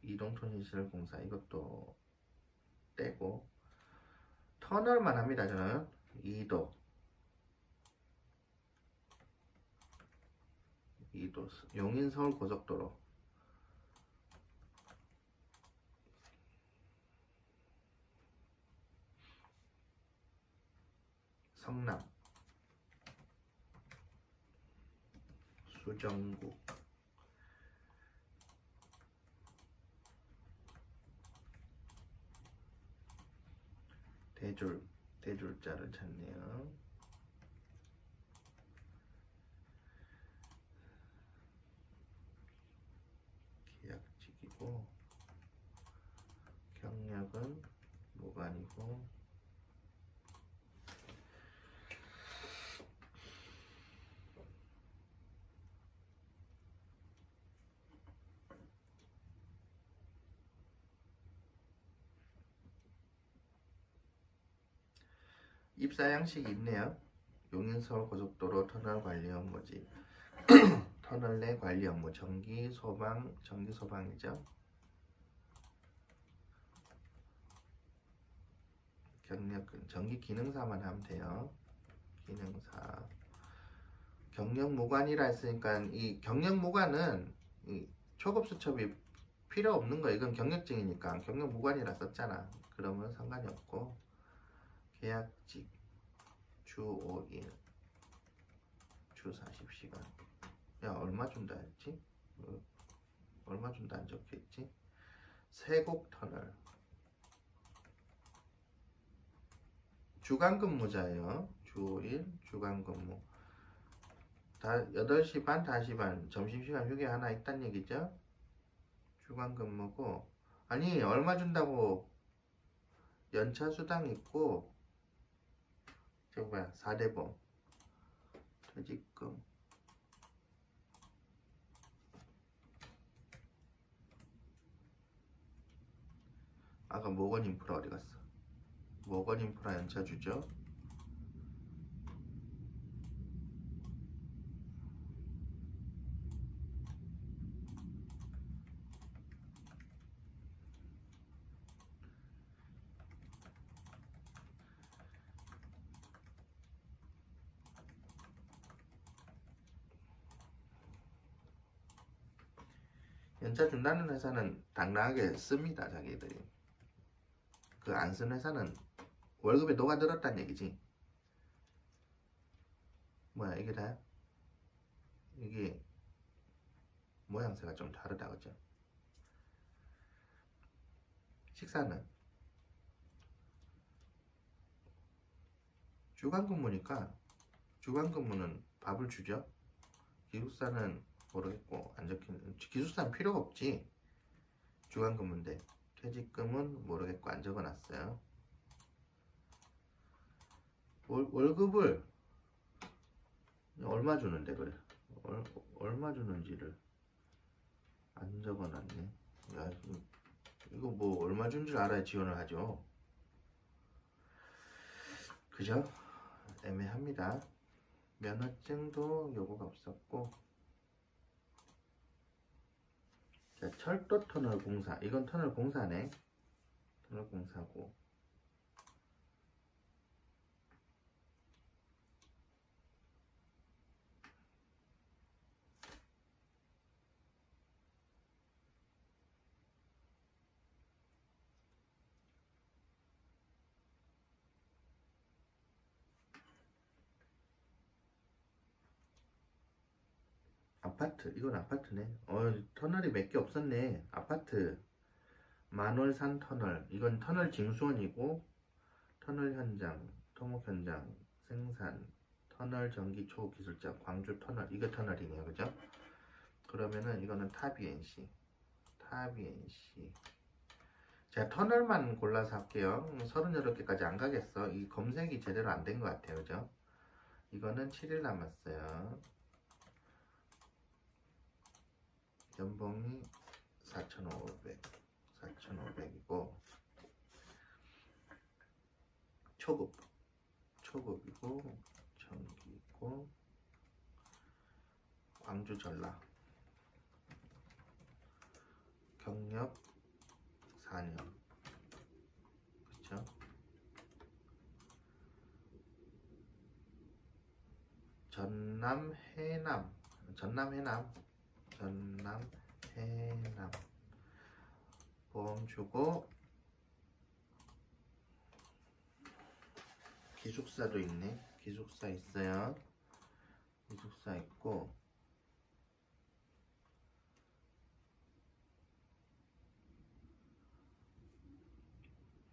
이동통신시설공사 이것도 떼고 터널만 합니다. 저는 이도 용인 서울 고속도로, 성남, 수정구, 대졸자를 찾네요. 계약직이고 경력은 무관이고 입사 양식이 있네요. 용인 서울 고속도로 터널 관리 업무지. 터널 내 관리 업무, 전기 소방이죠. 경력은 전기 기능사만 하면 돼요. 기능사. 경력 무관이라 했으니까 이 경력 무관은 이 초급 수첩이 필요 없는 거. 이건 경력증이니까 경력 무관이라 썼잖아. 그러면 상관이 없고. 계약직 주 5일 주 40시간. 야, 얼마 준다 했지? 얼마 준다 안 적혀있지? 세곡터널 주간근무자예요. 주 5일 주간근무. 8시 반, 5시 반 점심시간 휴게 하나 있단 얘기죠. 주간근무고. 아니, 얼마 준다고. 연차 수당 있고 저거 뭐야, 4대보험, 퇴직금. 아까 모건인프라 어디 갔어? 모건인프라 연차 주죠. 연차 준다는 회사는 당당하게 씁니다. 자기들이. 그 안 쓴 회사는 월급에 녹아들었다는 얘기지. 뭐야 이게 다야? 이게 모양새가 좀 다르다 그죠? 식사는 주간근무니까 주간근무는 밥을 주죠. 기숙사는 모르겠고 안 적힌 기숙사는 필요가 없지. 주간근무인데 퇴직금은 모르겠고 안 적어놨어요. 월급을 얼마 주는데 그래? 얼마 주는지를 안 적어놨네. 야, 이거 뭐 얼마 준 줄 알아야 지원을 하죠. 그죠? 애매합니다. 면허증도 요구가 없었고. 자, 철도 터널 공사. 이건 터널 공사네. 터널 공사고. 아파트. 이건 아파트네. 터널이 몇 개 없었네. 아파트. 만월산 터널. 이건 터널 징수원이고 터널 현장, 토목 현장, 생산, 터널 전기 초기술자, 광주 터널. 이거 터널이네요. 그죠? 그러면은 이거는 탑이엔시. 탑이엔시. 제가 터널만 골라서 할게요. 38개까지 안 가겠어. 이 검색이 제대로 안 된 것 같아요. 그죠? 이거는 7일 남았어요. 연봉이 4,500이고 초급이고 전기고 광주 전라 경력 4년. 그쵸? 전남 해남 보험 주고 기숙사도 있네. 기숙사 있어요. 기숙사 있고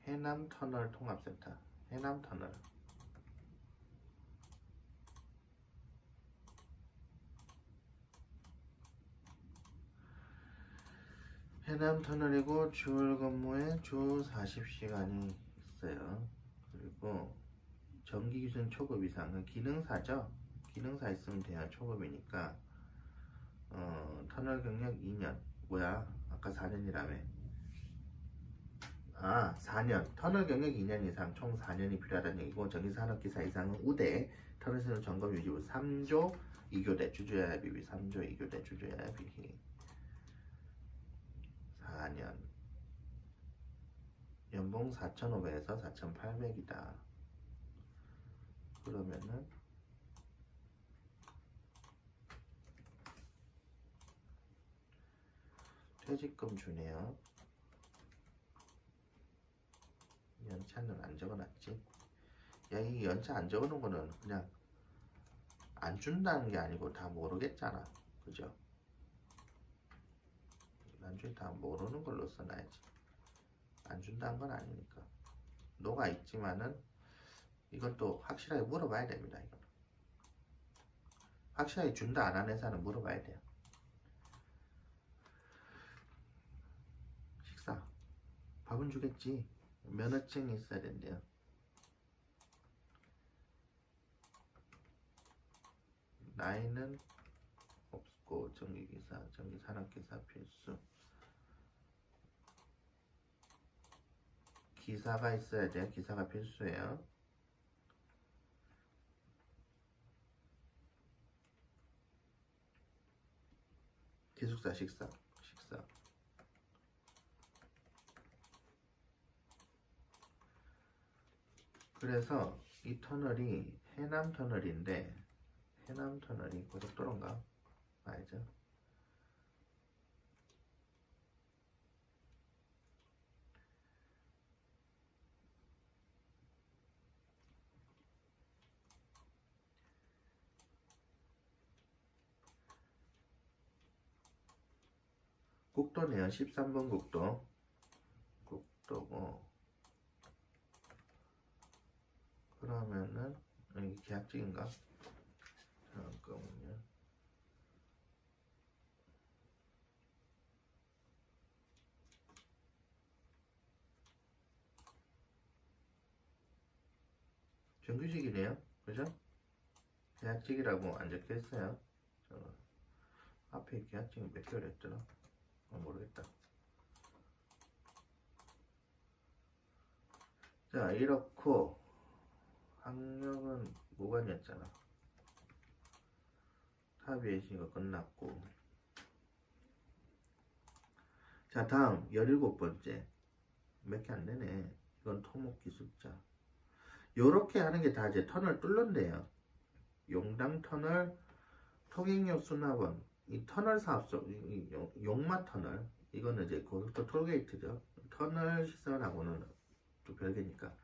해남터널 통합센터. 해남터널 해남터널이고 주월 근무에 주 40시간이 있어요. 그리고 전기기술 초급 이상 기능사죠. 기능사 있으면 돼요. 초급이니까. 터널 경력 2년. 뭐야 아까 4년이라며. 4년. 터널 경력 2년 이상 총 4년이 필요하다는 얘기고 전기산업기사 이상은 우대. 터널시설 점검 유지부 3조 2교대 주주야비비 3조 2교대 주주야비 4년. 연봉 4,500에서 4,800이다. 그러면은 퇴직금 주네요. 연차는 안 적어놨지. 야, 이 연차 안 적어놓은 거는 그냥 안 준다는 게 아니고 다 모르겠잖아. 그죠? 나중에 다 모르는 걸로 써놔야지. 안 준다는 건 아니니까. 녹아 있지만은 이것도 확실하게 물어봐야 됩니다. 이거는. 확실하게 준다 안 하는 회사는 물어봐야 돼요. 식사. 밥은 주겠지. 면허증이 있어야 된대요. 나이는 없고 전기기사, 전기산업기사 필수. 기사가 있어야 돼요. 기사가 필수예요. 기숙사 식사. 그래서 이 터널이 해남 터널인데 해남 터널이 고속도로인가? 알죠? 국도네요. 13번 국도고. 그러면은 여기 계약직인가? 잠깐만요. 정규직이네요. 그죠? 계약직이라고 안 적혀있어요. 앞에 계약직이 몇 개월이었더라? 모르겠다. 자, 이렇고 학력은 무관이었잖아. 탑이에이신거 끝났고. 자, 다음 17번째. 몇 개 안 되네. 이건 토목기술자. 요렇게 하는 게 다 이제 터널 뚫는데요. 용당 터널, 통행료 수납원, 이 터널 사업소, 용마 터널, 이거는 이제 고속도로 톨게이트죠. 터널 시설하고는 또 별개니까.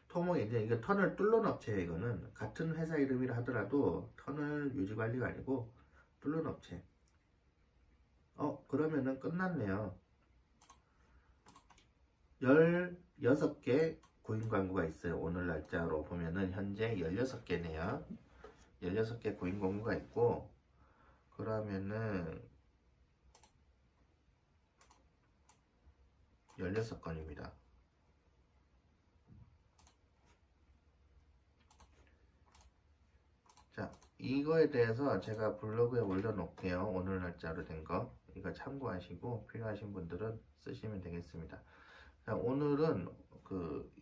토목이 이제 이거 터널 뚫는 업체예요. 이거는 같은 회사 이름이라 하더라도 터널 유지 관리가 아니고 뚫는 업체. 그러면은 끝났네요. 16개 구인 광고가 있어요. 오늘 날짜로 보면은 현재 16개네요. 16개 구인 광고가 있고, 그러면은 16건입니다. 자, 이거에 대해서 제가 블로그에 올려놓을게요. 오늘 날짜로 된 거. 이거 참고하시고 필요하신 분들은 쓰시면 되겠습니다. 자, 오늘은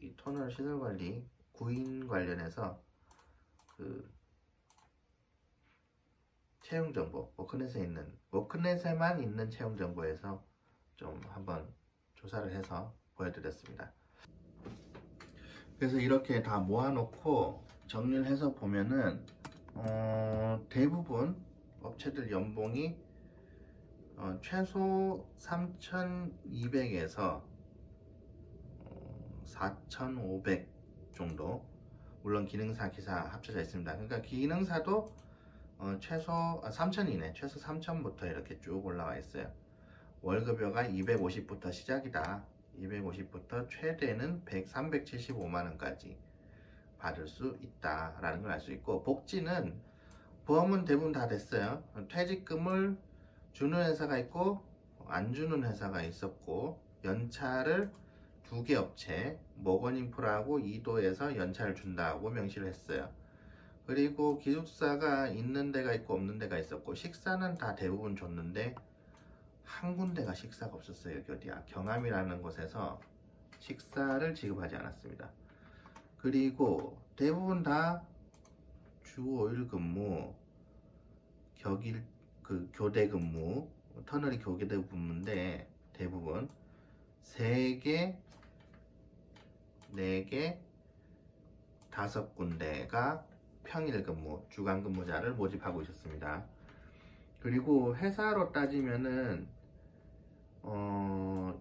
이 터널 시설관리 구인 관련해서 채용정보, 워크넷에만 있는 채용정보에서 좀 한번 조사를 해서 보여드렸습니다. 그래서 이렇게 다 모아놓고 정리를 해서 보면은 대부분 업체들 연봉이 최소 3,200에서 4,500 정도, 물론 기능사, 기사 합쳐져 있습니다. 그러니까 기능사도 최소 3,000이네. 최소 3,000부터 이렇게 쭉 올라와 있어요. 월급여가 250부터 시작이다. 250부터 최대는 375만원까지 받을 수 있다 라는 걸 알 수 있고, 복지는 보험은 대부분 다 됐어요. 퇴직금을 주는 회사가 있고 안 주는 회사가 있었고, 연차를 2개 업체, 모건인프라하고 이도에서 연차를 준다고 명시를 했어요. 그리고 기숙사가 있는 데가 있고 없는 데가 있었고, 식사는 다 대부분 줬는데 한 군데가 식사가 없었어요. 여기 어디야? 경암이라는 곳에서 식사를 지급하지 않았습니다. 그리고 대부분 다 주 5일 근무, 교대 근무, 터널이 교대 근무인데 대부분 3개, 4개, 5군데가 평일 근무, 주간 근무자를 모집하고 있었습니다. 그리고 회사로 따지면은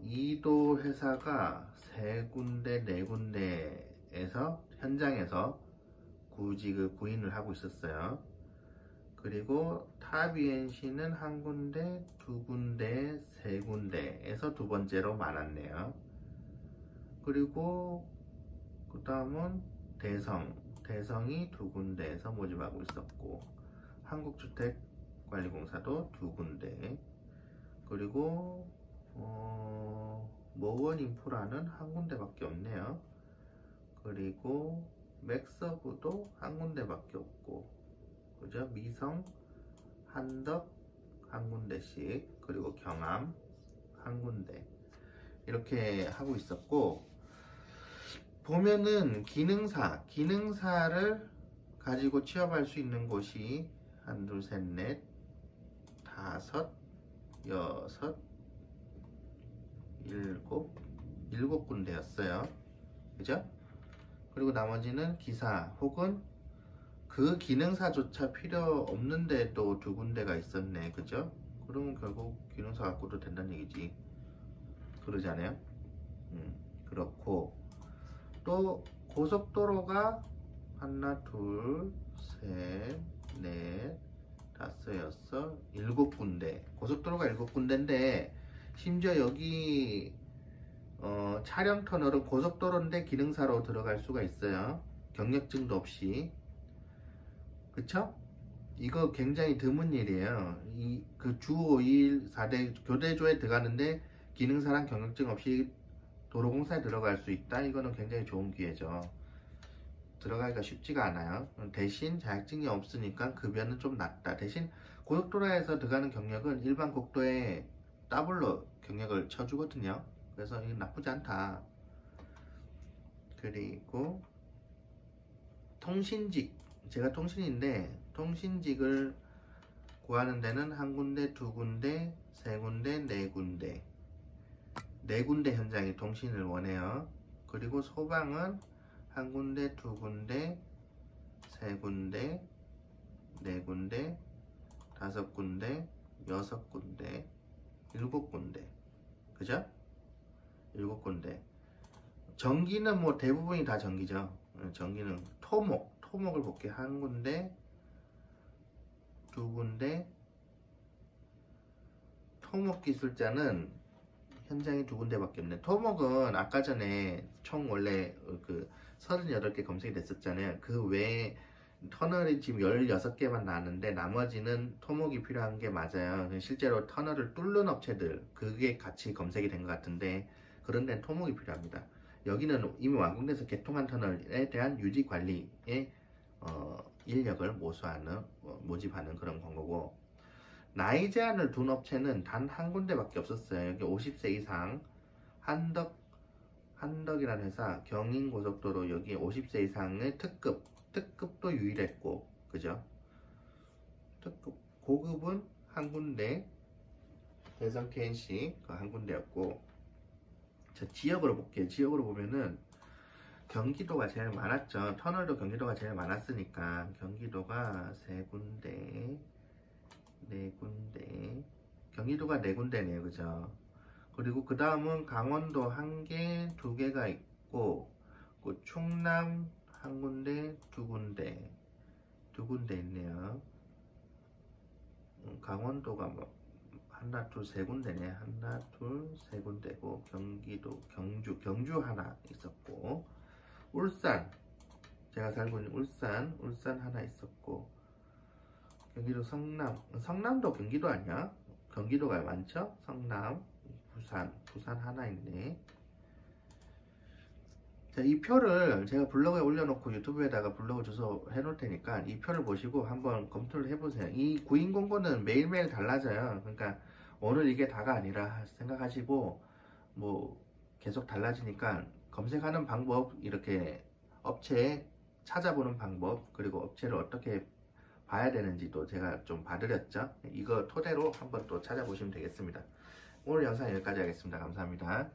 이도 회사가 3군데, 4군데에서 현장에서 구인을 하고 있었어요. 그리고 탑ENC는 1군데, 2군데, 3군데에서 2번째로 많았네요. 그리고 그 다음은 대성이 2군데에서 모집하고 있었고, 한국주택관리공사도 2군데, 그리고 모건인프라는 1군데밖에 없네요. 그리고 맥서브도 1군데밖에 없고, 그죠? 미성, 한덕 1군데씩, 그리고 경암 1군데, 이렇게 하고 있었고, 보면은 기능사를 가지고 취업할 수 있는 곳이 1, 2, 3, 4, 5, 6, 7 군데였어요. 그죠? 그리고 나머지는 기사 혹은 그 기능사조차 필요 없는데도 2군데가 있었네. 그죠? 그러면 결국 기능사 갖고도 된다는 얘기지. 그러지 않아요? 그렇고, 또 고속도로가 하나, 둘, 셋, 넷, 다섯, 여섯, 7군데. 고속도로가 7군데인데 심지어 여기 차량 터널은 고속도로인데 기능사로 들어갈 수가 있어요. 경력증도 없이. 그쵸? 이거 굉장히 드문 일이에요. 그 주 5일 4대 교대조에 들어가는데 기능사랑 경력증 없이 도로공사에 들어갈 수 있다. 이거는 굉장히 좋은 기회죠. 들어가기가 쉽지가 않아요. 대신 자격증이 없으니까 급여는 좀 낮다. 대신 고속도로에서 들어가는 경력은 일반 국도에 더블로 경력을 쳐주거든요. 그래서 이게 나쁘지 않다. 그리고 통신직, 제가 통신인데 통신직을 구하는 데는 한 군데, 두 군데, 세 군데, 네 군데, 네 군데 현장이 통신을 원해요. 그리고 소방은 한 군데, 두 군데, 세 군데, 네 군데, 다섯 군데, 여섯 군데, 일곱 군데. 그죠? 일곱 군데. 전기는 뭐 대부분이 다 전기죠. 전기는 토목을 볼게. 한 군데, 두 군데. 토목 기술자는 현장이 두 군데밖에 없네. 토목은 아까 전에 총 원래 그 38개 검색이 됐었잖아요. 그 외에 터널이 지금 16개만 나왔는데 나머지는 토목이 필요한 게 맞아요. 실제로 터널을 뚫는 업체들 그게 같이 검색이 된 것 같은데 그런 데는 토목이 필요합니다. 여기는 이미 완공돼서 개통한 터널에 대한 유지 관리에 인력을 모집하는 그런 광고고, 나이 제한을 둔 업체는 단 한 군데밖에 없었어요. 여기 50세 이상 한덕이라는 회사 경인고속도로 여기 50세 이상의 특급도 유일했고, 그죠? 특급 고급은 한 군데, 대전 KNC 한 군데였고. 자, 지역으로 볼게요. 지역으로 보면은 경기도가 제일 많았죠. 터널도 경기도가 제일 많았으니까 경기도가 세 군데, 네 군데, 경기도가 네 군데네요. 그죠? 그리고 그 다음은 강원도 한 개, 두 개가 있고, 그 충남 한 군데, 두 군데 있네요. 강원도가 뭐 하나, 둘, 세 군데네. 하나, 둘, 세 군데고, 경기도, 경주 하나 있었고, 울산, 제가 살고 있는 울산 하나 있었고, 경기도 성남도 경기도 아니야? 경기도가 많죠? 성남, 부산 하나 있네. 자, 이 표를 제가 블로그에 올려놓고 유튜브에다가 블로그 주소 해놓을 테니까 이 표를 보시고 한번 검토를 해보세요. 이 구인 공고는 매일매일 달라져요. 그러니까 오늘 이게 다가 아니라 생각하시고 뭐 계속 달라지니까 검색하는 방법, 이렇게 업체 찾아보는 방법, 그리고 업체를 어떻게 봐야 되는지도 제가 좀 봐드렸죠. 이거 토대로 한번 또 찾아보시면 되겠습니다. 오늘 영상 여기까지 하겠습니다. 감사합니다.